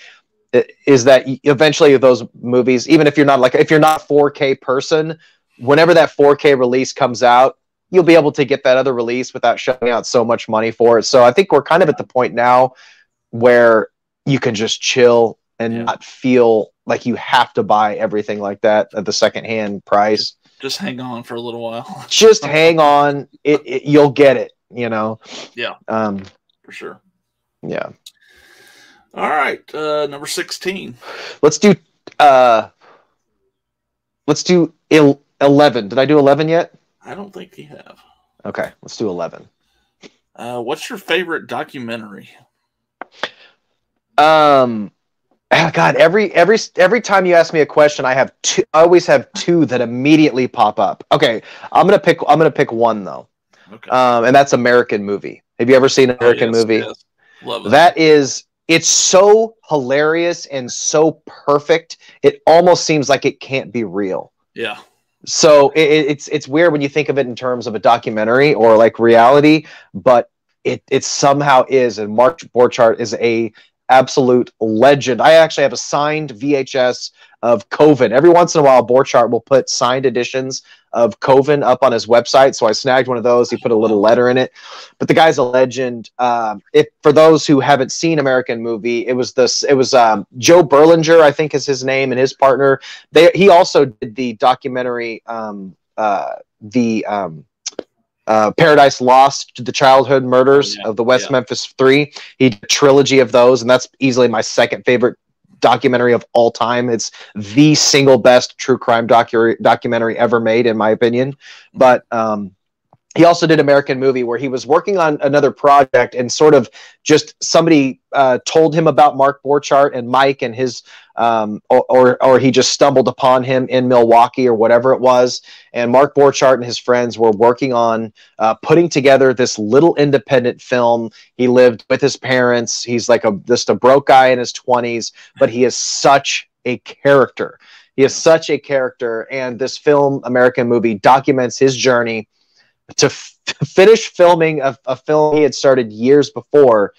is that eventually those movies, even if you're not a 4K person, whenever that 4K release comes out, you'll be able to get that other release without shelling out so much money for it. So I think we're kind of at the point now where you can just chill and not feel like you have to buy everything like that at the secondhand price. Just hang on for a little while. Just hang on. You'll get it, you know? Yeah. For sure. Yeah. All right. Number 16. Let's do 11. Did I do 11 yet? I don't think you have. Okay. Let's do 11. What's your favorite documentary? God, every time you ask me a question, I always have two that immediately pop up. Okay, I'm gonna pick one though. Okay. And that's American Movie. Have you ever seen American Movie? Yes. Love it. That is, it's so hilarious and so perfect. It almost seems like it can't be real. Yeah. So it's weird when you think of it in terms of a documentary or like reality, but it somehow is. And Mark Borchardt is a absolute legend. I actually have a signed VHS of Coven. Every once in a while, Borchardt will put signed editions of Coven up on his website. So I snagged one of those. He put a little letter in it. But the guy's a legend. For those who haven't seen American Movie, it was Joe Berlinger, I think is his name, and his partner. He also did the documentary, Paradise Lost, the childhood murders of the West Memphis Three. He did a trilogy of those, and that's easily my second favorite documentary of all time. It's the single best true crime documentary ever made, in my opinion. But he also did American Movie, where he was working on another project, and sort of just somebody told him about Mark Borchardt and Mike and his, or he just stumbled upon him in Milwaukee or whatever it was. And Mark Borchardt and his friends were working on putting together this little independent film. He lived with his parents. He's like just a broke guy in his 20s, but he is such a character. He is such a character. And this film, American Movie, documents his journey to finish filming a film he had started years before,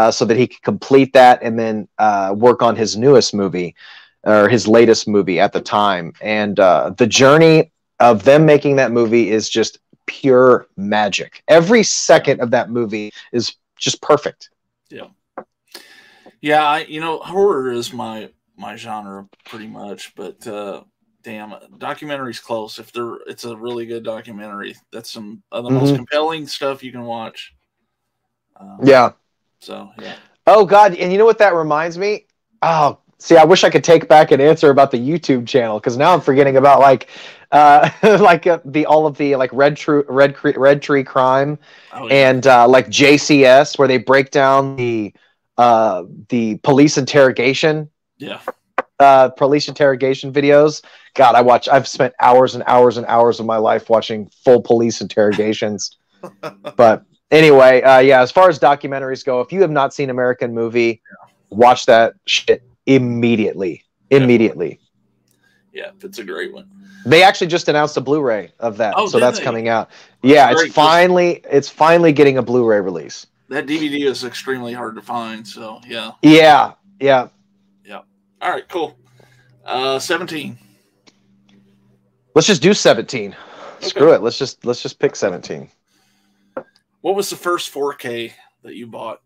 so that he could complete that and then work on his newest movie, or his latest movie at the time. And the journey of them making that movie is just pure magic. Every second of that movie is just perfect. Yeah. Yeah, horror is my genre pretty much, but damn, documentary's close. It's a really good documentary. That's some of the most compelling stuff you can watch. Yeah. So, yeah. Oh, God. And you know what that reminds me? Oh, see, I wish I could take back an answer about the YouTube channel, because now I'm forgetting about all of the like Red Tree Crime, and like JCS, where they break down the police interrogation. Yeah. Police interrogation videos. God, I've spent hours and hours and hours of my life watching full police interrogations. But anyway, yeah, as far as documentaries go, if you have not seen American Movie, watch that shit immediately. Immediately. Yeah, it's a great one. They actually just announced a Blu-ray of that, so that's coming out. Yeah, That's it's finally getting a Blu-ray release. That DVD is extremely hard to find, so yeah. Yeah, yeah. Yeah. All right, cool. 17. Let's just do 17. Okay. Screw it. Let's just pick 17. What was the first 4K that you bought?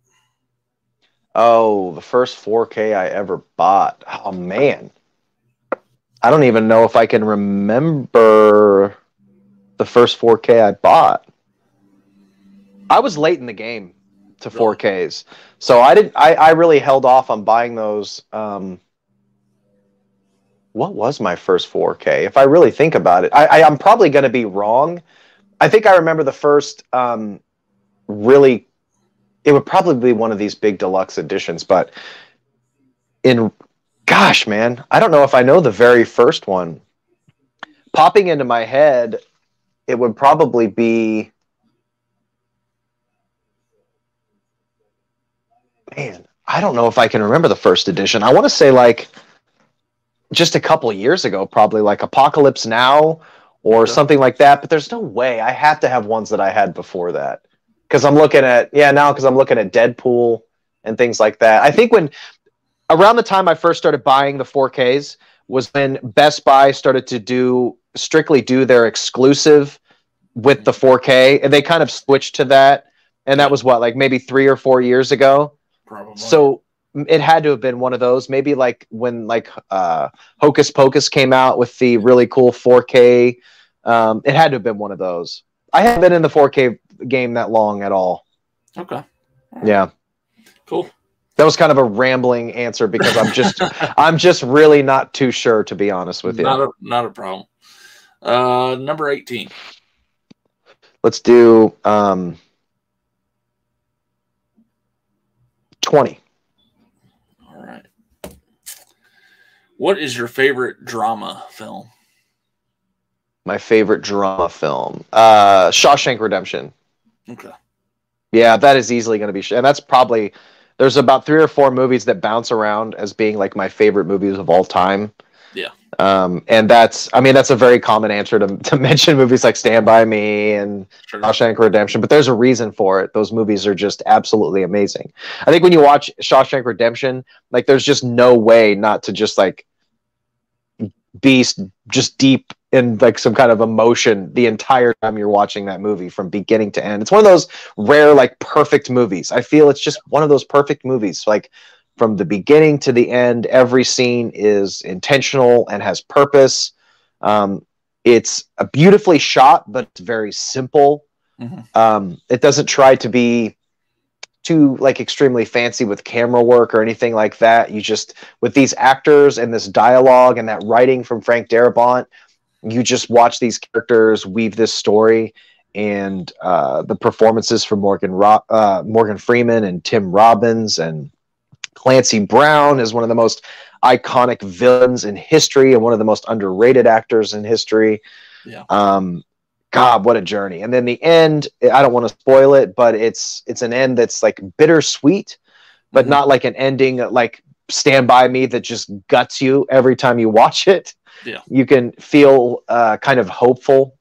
Oh, the first 4K I ever bought. Oh, man. I don't even know if I can remember the first 4K I bought. I was late in the game to 4Ks. So I really held off on buying those. What was my first 4K? If I really think about it, I'm probably going to be wrong. I think I remember the first really, it would probably be one of these big deluxe editions, but gosh, man, I don't know if I know the very first one. Popping into my head, it would probably be, man, I don't know if I can remember the first edition. I want to say like just a couple of years ago, probably like Apocalypse Now or something like that. But there's no way. I have to have ones that I had before that. Because I'm looking at, because I'm looking at Deadpool and things like that. I think around the time I first started buying the 4Ks was when Best Buy started to strictly do their exclusive with the 4K. And they kind of switched to that. And that was like maybe 3 or 4 years ago. Probably. So it had to have been one of those. Maybe like when Hocus Pocus came out with the really cool 4K. It had to have been one of those. I haven't been in the 4K game that long at all. Okay. Yeah. Cool. That was kind of a rambling answer because I'm just really not too sure, to be honest with you. Not a problem. Number 18. Let's do 20. All right. What is your favorite drama film? My favorite drama film, Shawshank Redemption. Okay. Yeah, that is easily going to be, and that's probably, there's about 3 or 4 movies that bounce around as being like my favorite movies of all time. Yeah. And that's a very common answer to mention movies like Stand By Me and Shawshank Redemption, but there's a reason for it. Those movies are just absolutely amazing. I think when you watch Shawshank Redemption, like there's just no way not to just like be just deep in like some kind of emotion the entire time you're watching that movie from beginning to end. It's one of those rare, like perfect movies. I feel it's just one of those perfect movies. Like from the beginning to the end, every scene is intentional and has purpose. It's a beautifully shot, but it's very simple. Mm-hmm. It doesn't try to be too like extremely fancy with camera work or anything like that. You just, with these actors and this dialogue and that writing from Frank Darabont, you just watch these characters weave this story, and the performances from Morgan Freeman and Tim Robbins and Clancy Brown is one of the most iconic villains in history and one of the most underrated actors in history. Yeah. God, what a journey. And then the end, I don't want to spoil it, but it's an end that's like bittersweet, but not like an ending like Stand By Me that just guts you every time you watch it. Yeah. You can feel kind of hopeful,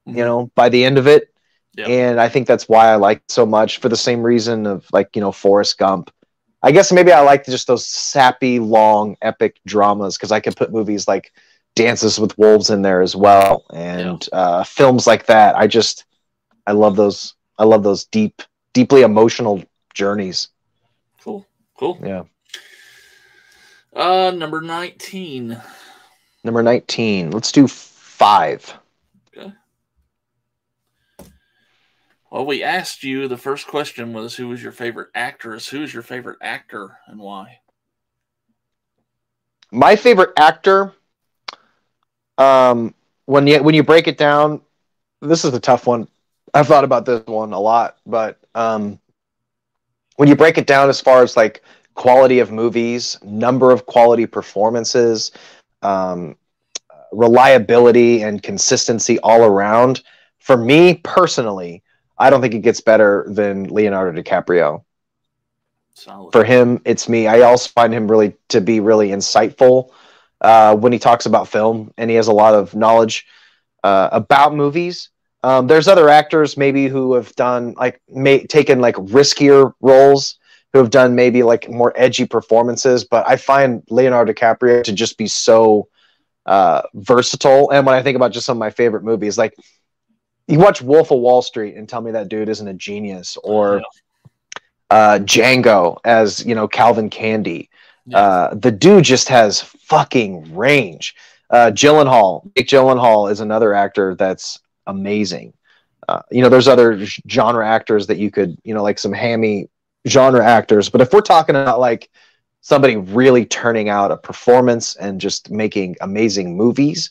you know, by the end of it. Yeah. And I think that's why I like it so much, for the same reason of like, you know, Forrest Gump. I guess maybe I like just those sappy, long, epic dramas, because I could put movies like Dances with Wolves in there as well, and films like that. I love those. I love those deeply emotional journeys. Cool. Yeah. Number 19. Number 19. Let's do 5. Okay. Well, we asked you, the first question was, who was your favorite actress? Who is your favorite actor and why? My favorite actor, when you break it down, this is a tough one. I've thought about this one a lot, but when you break it down as far as like quality of movies, number of quality performances, reliability and consistency all around, for me personally, I don't think it gets better than Leonardo DiCaprio. Solid. For him, it's me. I also find him to be really insightful when he talks about film, and he has a lot of knowledge about movies. There's other actors maybe who have done taken like riskier roles, who have done maybe like more edgy performances, but I find Leonardo DiCaprio to just be so versatile. And when I think about just some of my favorite movies, like you watch Wolf of Wall Street and tell me that dude isn't a genius, or Django as, you know, Calvin Candy. The dude just has fucking range. Jake Gyllenhaal is another actor that's amazing. You know, there's other genre actors that you could, you know, like some hammy genre actors, but if we're talking about like somebody really turning out a performance and just making amazing movies,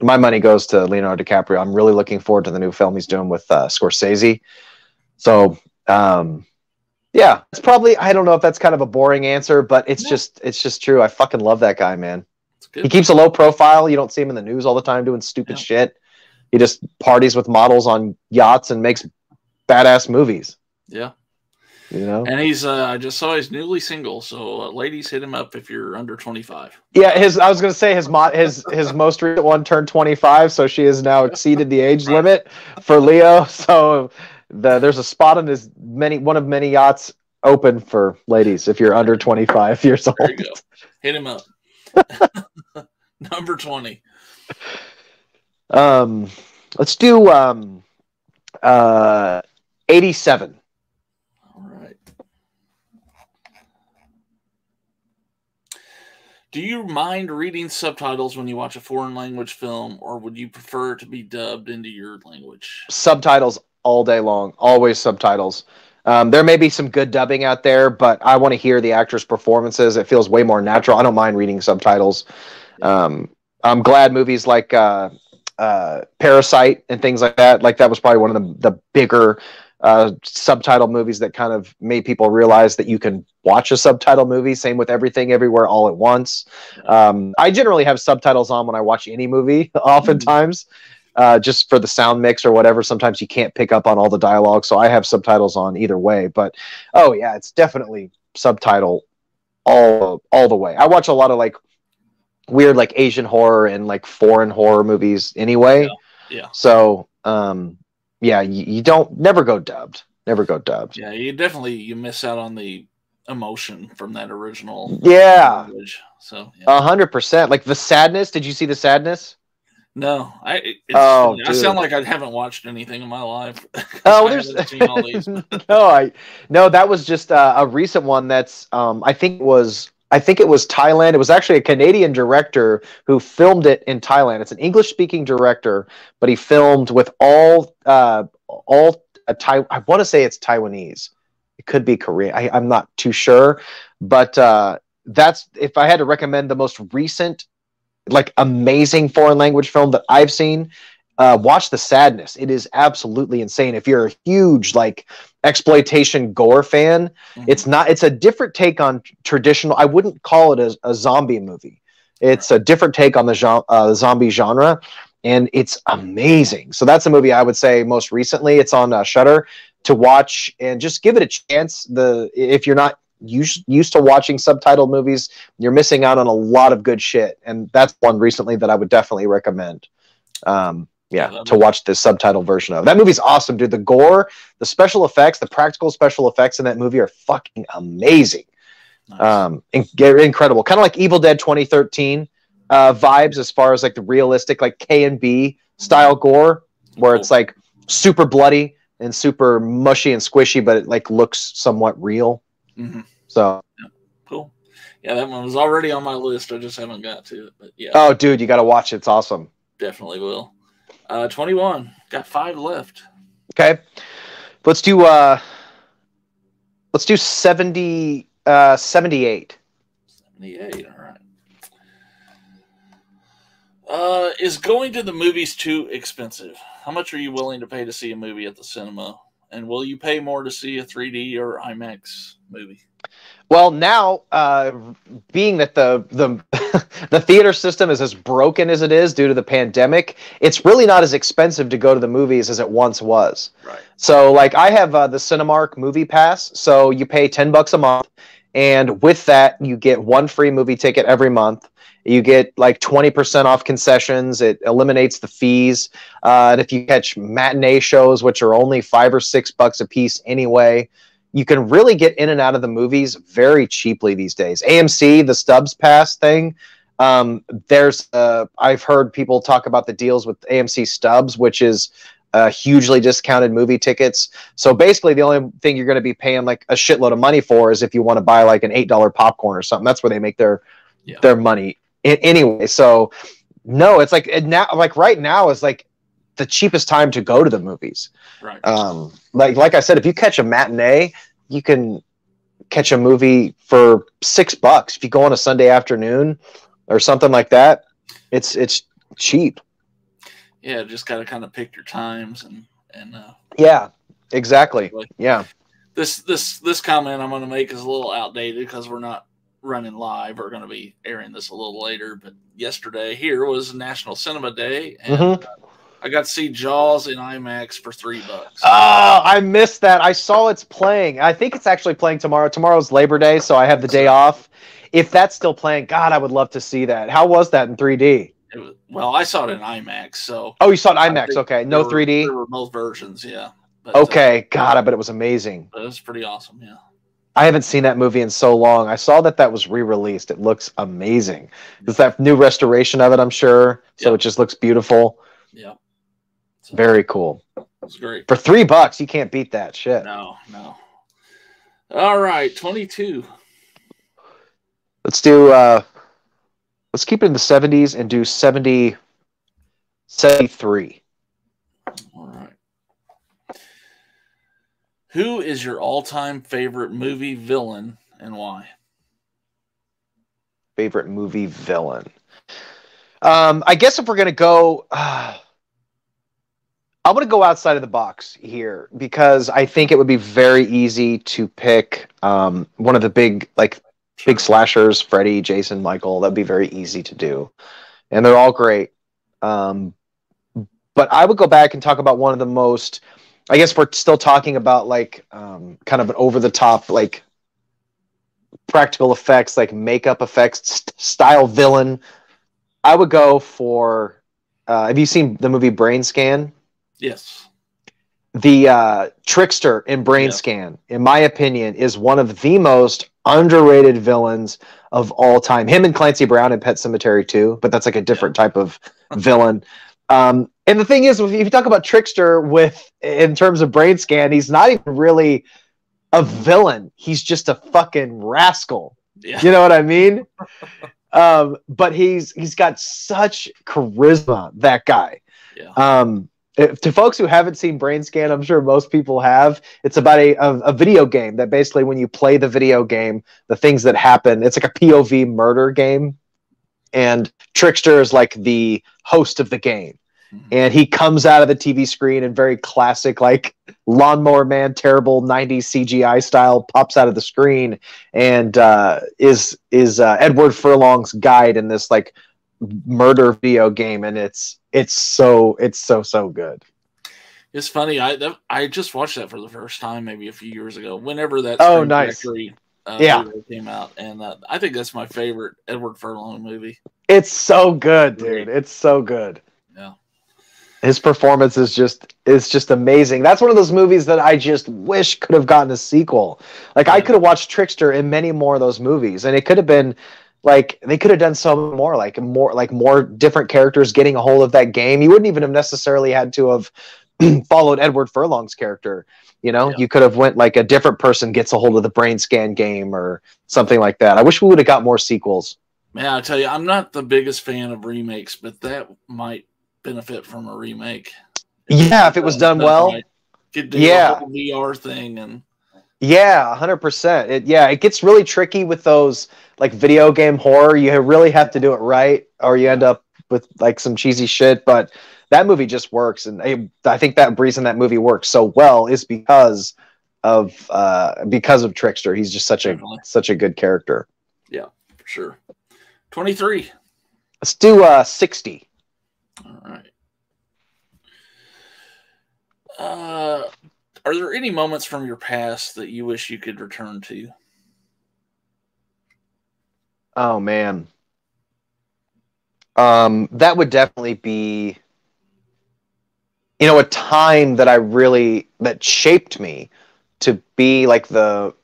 my money goes to Leonardo DiCaprio. I'm really looking forward to the new film he's doing with Scorsese. So, yeah, it's probably, I don't know if that's kind of a boring answer, but it's just true. I fucking love that guy, man. He keeps a low profile. You don't see him in the news all the time doing stupid shit. He just parties with models on yachts and makes badass movies. Yeah. You know? And he's, I just saw he's newly single. So ladies, hit him up if you're under 25. Yeah. I was going to say his most recent one turned 25. So she has now exceeded the age limit for Leo. So there's a spot on one of many yachts open for ladies if you're under 25 years old. There you go. Hit him up. Number 20. Let's do 87. All right. Do you mind reading subtitles when you watch a foreign language film, or would you prefer it to be dubbed into your language? Subtitles all day long. Always subtitles. There may be some good dubbing out there, but I want to hear the actors' performances. It feels way more natural. I don't mind reading subtitles. I'm glad movies like Parasite and things like that. Like that was probably one of the bigger subtitle movies that kind of made people realize that you can watch a subtitle movie. Same with Everything Everywhere All at Once. I generally have subtitles on when I watch any movie, oftentimes. Just for the sound mix or whatever. Sometimes you can't pick up on all the dialogue, so I have subtitles on either way. But oh yeah, it's definitely subtitle all the way. I watch a lot of like weird like Asian horror and like foreign horror movies anyway. Yeah. So yeah, you never go dubbed. Never go dubbed. Yeah, you miss out on the emotion from that original language. So 100%. Like The Sadness. Did you see The Sadness? No, I sound like I haven't watched anything in my life. Oh, there's seen all these. No, that was just a recent one. That's I think it was Thailand. It was actually a Canadian director who filmed it in Thailand. It's an English-speaking director, but he filmed with all I want to say it's Taiwanese. It could be Korean. I'm not too sure, but that's, if I had to recommend the most recent like amazing foreign language film that I've seen, watch The Sadness. It is absolutely insane. If you're a huge like exploitation gore fan, it's a different take on traditional. I wouldn't call it a zombie movie. It's a different take on the zombie genre, and it's amazing. So that's a movie I would say most recently. It's on Shudder to watch, and just give it a chance. If you're not used to watching subtitled movies, you're missing out on a lot of good shit, and that's one recently that I would definitely recommend. To watch the subtitle version of. That movie's awesome, dude. The gore, the special effects, the practical special effects in that movie are fucking amazing. Nice. Incredible. Kind of like Evil Dead 2013 vibes, as far as like the realistic like K&B style gore, where it's like super bloody and super mushy and squishy, but it like looks somewhat real. So cool. Yeah, that one was already on my list. I just haven't got to it. But yeah. Oh, dude, you got to watch it. It's awesome. Definitely will. 21. Got 5 left. Okay. Let's do 78. 78, all right. Is going to the movies too expensive? How much are you willing to pay to see a movie at the cinema? And will you pay more to see a 3D or IMAX movie? Well, now, being that the the theater system is as broken as it is due to the pandemic, it's really not as expensive to go to the movies as it once was. Right. So, like, I have the Cinemark Movie Pass, so you pay $10 a month, and with that, you get 1 free movie ticket every month. You get like 20% off concessions. It eliminates the fees. And if you catch matinee shows, which are only $5 or $6 a piece anyway, you can really get in and out of the movies very cheaply these days. AMC, the Stubs Pass thing, I've heard people talk about the deals with AMC Stubs, which is hugely discounted movie tickets. So basically the only thing you're going to be paying like a shitload of money for is if you want to buy like an $8 popcorn or something. That's where they make their money anyway. So no, it's like now, like right now is like the cheapest time to go to the movies. Right. Like I said, if you catch a matinee, you can catch a movie for $6 if you go on a Sunday afternoon or something like that. It's cheap. Yeah, just got to kind of pick your times and yeah, exactly. Yeah. This comment I'm going to make is a little outdated because we're not running live. We're going to be airing this a little later, but yesterday here was National Cinema Day, and I got to see Jaws in IMAX for $3. Oh, I missed that. I saw it's playing. I think it's actually playing tomorrow. Tomorrow's Labor Day, so I have the day off. If that's still playing, God, I would love to see that. How was that in 3D? Well, I saw it in IMAX. So. Oh, you saw it in IMAX. Okay, no 3D? There were both versions, yeah. But, okay, God, I bet it was amazing. It was pretty awesome, yeah. I haven't seen that movie in so long. I saw that was re-released. It looks amazing. It's that new restoration of it, I'm sure. So it just looks beautiful. Yeah. So, very cool. It's great. For $3, you can't beat that shit. No. All right, 22. Let's do let's keep it in the 70s and do 73. All right. Who is your all-time favorite movie villain and why? Favorite movie villain. I guess if we're going to go... I'm going to go outside of the box here because I think it would be very easy to pick one of the big slashers, Freddy, Jason, Michael. That'd be very easy to do. And they're all great. But I would go back and talk about one of the most... I guess we're still talking about kind of an over-the-top practical effects, like makeup effects style villain. I would go for. Have you seen the movie Brain Scan? Yes. The trickster in Brain Scan, in my opinion, is one of the most underrated villains of all time. Him and Clancy Brown in Pet Sematary 2, but that's like a different type of villain. And the thing is, if you talk about Trickster in terms of Brain Scan, he's not even really a villain. He's just a fucking rascal. Yeah. You know what I mean? But he's got such charisma, that guy. Yeah. To folks who haven't seen Brain Scan, I'm sure most people have. It's about a video game that basically when you play the video game, the things that happen, it's like a POV murder game. And Trickster is like the host of the game. and he comes out of the TV screen in very classic, like Lawnmower Man, terrible 90s CGI style, pops out of the screen, and is Edward Furlong's guide in this like murder video game, and it's so good. It's funny. I just watched that for the first time maybe a few years ago. Whenever that nice Factory, came out, and I think that's my favorite Edward Furlong movie. It's so good, dude. It's so good. Yeah, his performance is just amazing. That's one of those movies that I just wish could have gotten a sequel. Like I could have watched Trickster in many more of those movies, and it could have been like they could have done so more, like more different characters getting a hold of that game. You wouldn't even have necessarily had to have followed Edward Furlong's character. You could have went like a different person gets a hold of the brain scan game or something like that. I wish we would have got more sequels. Man, I tell you, I'm not the biggest fan of remakes, but that might benefit from a remake. Yeah, if it was done well. Right. Could do a whole VR thing and. Yeah, 100%. It gets really tricky with those like video game horror. You really have to do it right, or you end up with like some cheesy shit. But that movie just works, and I think that reason that movie works so well is because of Trickster. He's just such a good character. Yeah, for sure. 23. Let's do 60. All right. Are there any moments from your past that you wish you could return to? Oh man. That would definitely be, a time that shaped me to be like a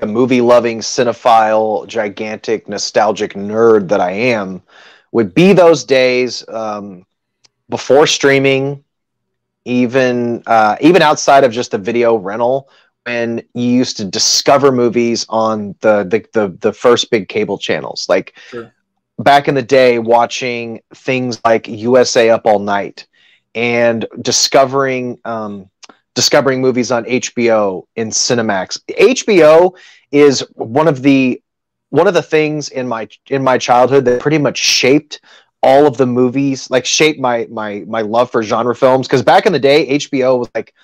movie loving cinephile, gigantic, nostalgic nerd that I am, would be those days before streaming, even outside of just a video rental, when you used to discover movies on the first big cable channels. Like back in the day, watching things like USA Up All Night and discovering movies on HBO in Cinemax. HBO is one of the things in my childhood that pretty much shaped all of the movies, like shaped my love for genre films. Because back in the day, HBO was like,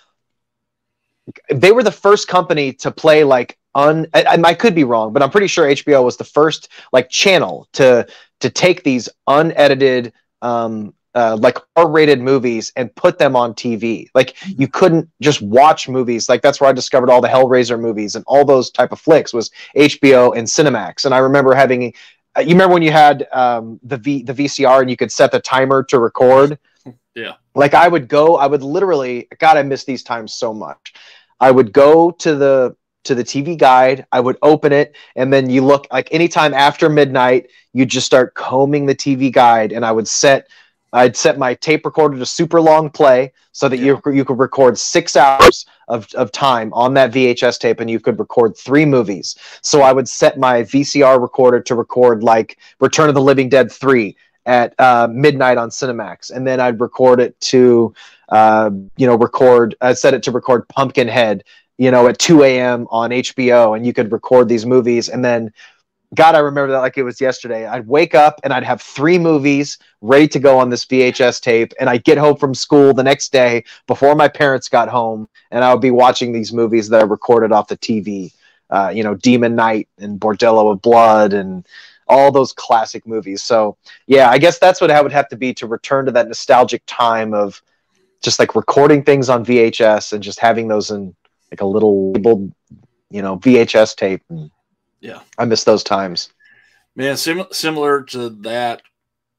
they were the first company to play like I could be wrong, but I'm pretty sure HBO was the first like channel to take these unedited like R-rated movies and put them on TV. Like you couldn't just watch movies. Like that's where I discovered all the Hellraiser movies and all those type of flicks was HBO and Cinemax. And I remember having. You remember when you had the VCR and you could set the timer to record? Yeah. Like I would literally, God, I miss these times so much. I would go to the TV guide, I would open it, and then you look like anytime after midnight, you just start combing the TV guide, and I'd set my tape recorder to super long play so that you could record 6 hours of time on that VHS tape, and you could record 3 movies. So I would set my VCR recorder to record like Return of the Living Dead 3 at midnight on Cinemax, and then I'd record it to set it to record Pumpkinhead at 2 a.m. on HBO, and you could record these movies. And then God, I remember that like it was yesterday. I'd wake up and I'd have 3 movies ready to go on this VHS tape, and I'd get home from school the next day before my parents got home, and I would be watching these movies that I recorded off the TV. Demon Knight and Bordello of Blood and all those classic movies. So yeah, I guess that's what I would have to be to return to that nostalgic time of just like recording things on VHS and just having those in like a little labeled, VHS tape. And yeah, I miss those times. Man, similar to that,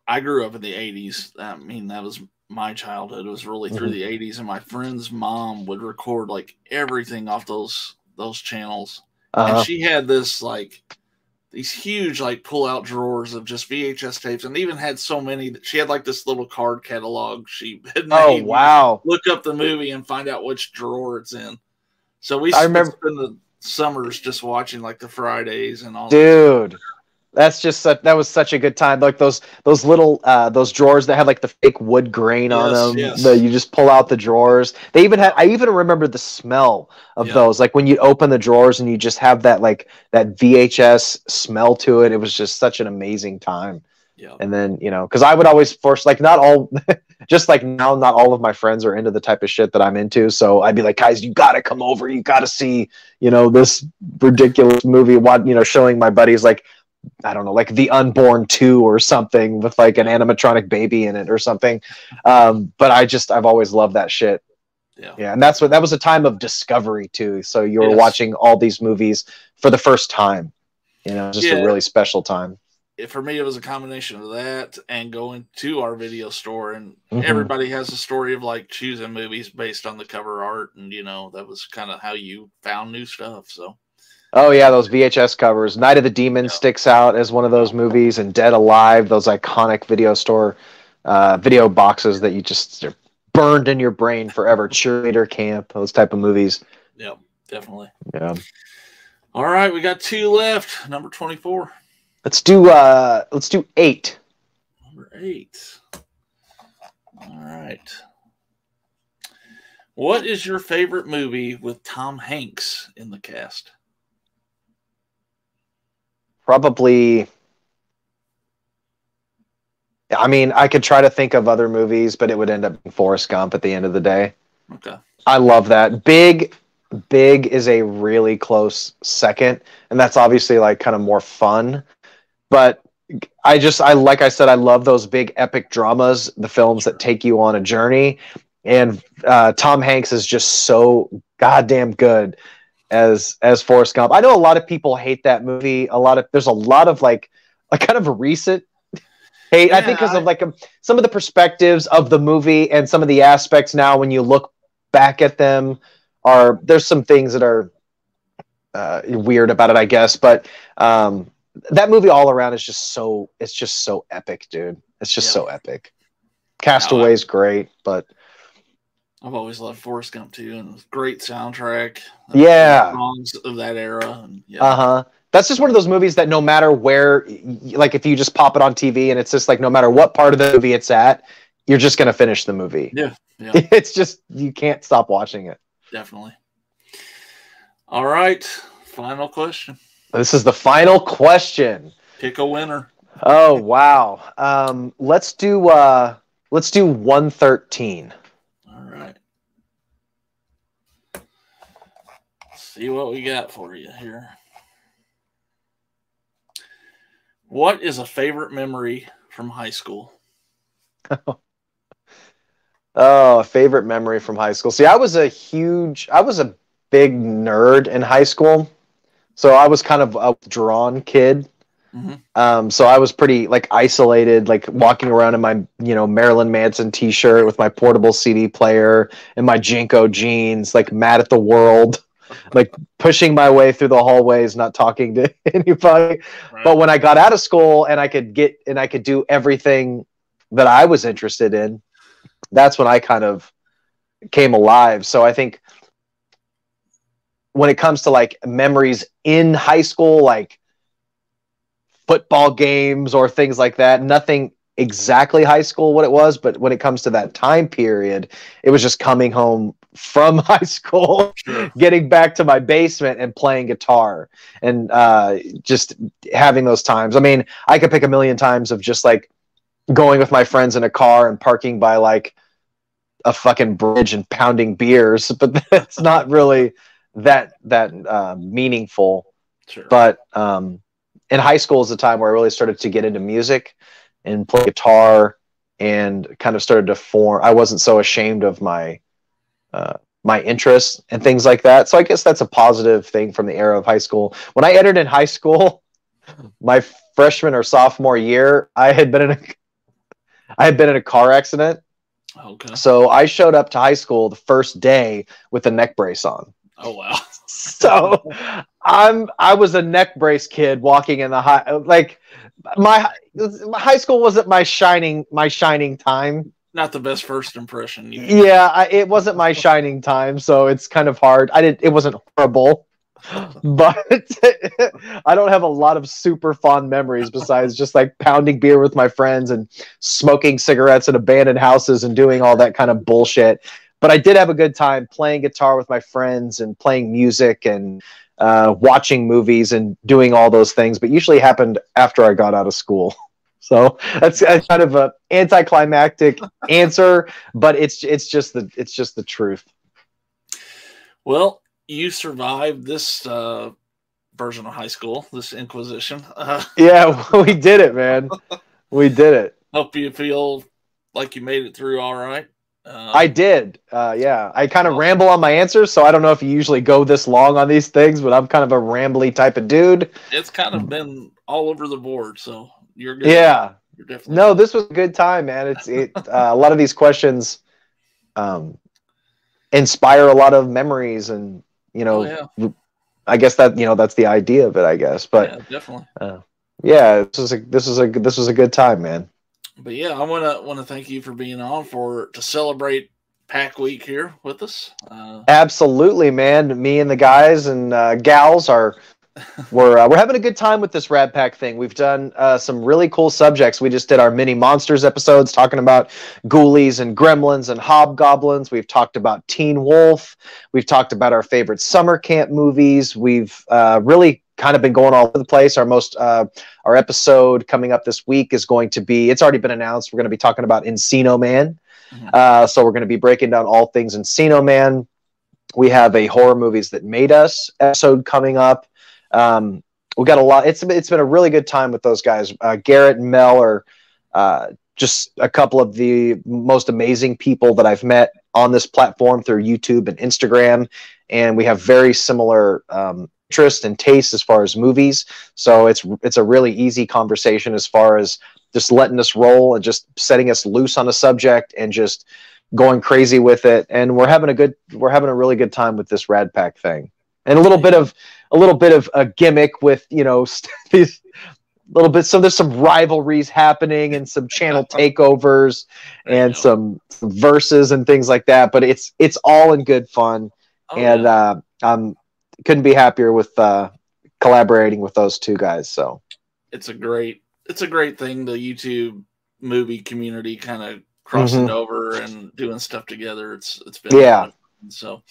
I grew up in the 80s. I mean, that was my childhood. It was really through the 80s, and my friend's mom would record like everything off those channels. And she had this like these huge like pull-out drawers of just VHS tapes, and even had so many that she had like this little card catalog she had made. Oh wow! Look up the movie and find out which drawer it's in. So I remember spend the summers just watching like the Fridays and all. Dude, that was such a good time. Like those little those drawers that had like the fake wood grain on them. Yes. You just pull out the drawers. They even had. I even remember the smell of those. Like when you open the drawers and you just have that like that VHS smell to it. It was just such an amazing time. Yeah. And then because I would always force like not all just like now, not all of my friends are into the type of shit that I'm into. So I'd be like, guys, you got to come over. You got to see, this ridiculous movie. What, showing my buddies like, I don't know, like The Unborn 2 or something with like an animatronic baby in it or something. But I've always loved that shit. Yeah. And that was a time of discovery too. So you were watching all these movies for the first time, just a really special time. For me, it was a combination of that and going to our video store, and everybody has a story of like choosing movies based on the cover art. And, that was kind of how you found new stuff. So. Oh yeah, those VHS covers. Night of the Demon sticks out as one of those movies, and Dead Alive, those iconic video store video boxes that you just are burned in your brain forever. Cheerleader Camp, those type of movies. Yeah, definitely. Yeah. All right, we got 2 left. Number 24. Let's do 8. Number 8. All right. What is your favorite movie with Tom Hanks in the cast? Probably, I mean, I could try to think of other movies, but it would end up being Forrest Gump at the end of the day. Okay. I love that. Big is a really close second, and that's obviously like kind of more fun. But I like I said, I love those big epic dramas, the films that take you on a journey. And Tom Hanks is just so goddamn good as Forrest Gump. I know a lot of people hate that movie. There's a lot of like a kind of a recent hate. I think because of like some of the perspectives of the movie and some of the aspects now when you look back at them there's some things that are weird about it, I guess. But that movie all around is just so epic, dude. It's just so epic. Castaway's great, but I've always loved Forrest Gump too, and great soundtrack. Songs of that era. And, That's just one of those movies that no matter where, like if you just pop it on TV and it's just like no matter what part of the movie it's at, you're just gonna finish the movie. Yeah. It's just you can't stop watching it. Definitely. All right, final question. This is the final question. Pick a winner. Oh wow. Let's do 113. See what we got for you here. What is a favorite memory from high school? Oh, a favorite memory from high school. See, I was a big nerd in high school. So I was kind of a withdrawn kid. So I was pretty like isolated, like walking around in my, Marilyn Manson t-shirt with my portable CD player and my Jinko jeans, like mad at the world. Like pushing my way through the hallways, not talking to anybody. Right. But when I got out of school and I could do everything that I was interested in, that's when I kind of came alive. So I think when it comes to like memories in high school, like football games or things like that, nothing exactly high school what it was, but when it comes to that time period, it was just coming home from high school, getting back to my basement and playing guitar and just having those times. I mean, I could pick a million times of just like going with my friends in a car and parking by like a fucking bridge and pounding beers, but that's not really that meaningful. Sure. But in high school is the time where I really started to get into music and play guitar and kind of started to form. I wasn't so ashamed of my interests and things like that. So I guess that's a positive thing from the era of high school. When I entered in high school, my freshman or sophomore year, I had been in a car accident. Okay. So I showed up to high school the first day with a neck brace on. Oh wow. So I was a neck brace kid walking in the my high school wasn't my shining time. Not the best first impression. Yeah, it wasn't my shining time, so it's kind of hard. It wasn't horrible, but I don't have a lot of super fond memories besides just like pounding beer with my friends and smoking cigarettes in abandoned houses and doing all that kind of bullshit. But I did have a good time playing guitar with my friends and playing music and watching movies and doing all those things, but usually happened after I got out of school. So that's kind of a anticlimactic answer, but it's just the truth. Well, you survived this version of high school, this Inquisition. Yeah, we did it, man. We did it. Hope you feel like you made it through all right. I did. Yeah, I kind of ramble on my answers, so I don't know if you usually go this long on these things, but I'm kind of a rambly type of dude. It's kind of been all over the board, so you're good. Yeah. You're definitely No, this was a good time, man. A lot of these questions inspire a lot of memories, and I guess that that's the idea of it, I guess. But yeah, definitely. Yeah, this was a good time, man. But yeah, I want to thank you for being on to celebrate Pack Week here with us. Absolutely, man. Me and the guys and gals we're having a good time with this Rad Pack thing. We've done some really cool subjects. We just did our mini monsters episodes talking about ghoulies and gremlins and hobgoblins. We've talked about Teen Wolf. We've talked about our favorite summer camp movies. We've really kind of been going all over the place. Our episode coming up this week is going to be, it's already been announced, we're going to be talking about Encino Man. So we're going to be breaking down all things Encino Man. We have a horror movies that made us episode coming up. We got a lot. It's been a really good time with those guys. Garrett and Mel are just a couple of the most amazing people that I've met on this platform through YouTube and Instagram, and we have very similar interest and taste as far as movies. So it's a really easy conversation as far as just letting us roll and just setting us loose on a subject and just going crazy with it. And we're having a really good time with this Rad Pack thing, and a little bit of a gimmick with these little bit. So there's some rivalries happening and some channel takeovers and some verses and things like that. But it's all in good fun, I'm couldn't be happier with collaborating with those two guys. So it's a great thing, the YouTube movie community kind of crossing over and doing stuff together. It's been fun. So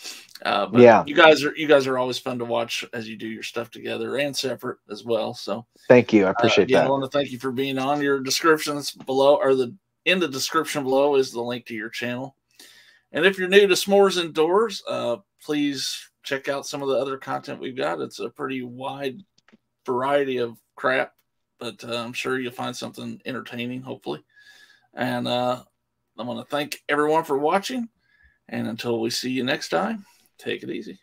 but you guys are always fun to watch as you do your stuff together and separate as well. So thank you. I appreciate that. I want to thank you for being on. Your descriptions below, or in the description below, is the link to your channel. And if you're new to Smores Indoors, please check out some of the other content we've got. It's a pretty wide variety of crap, but I'm sure you'll find something entertaining, hopefully. And I want to thank everyone for watching. And until we see you next time, take it easy.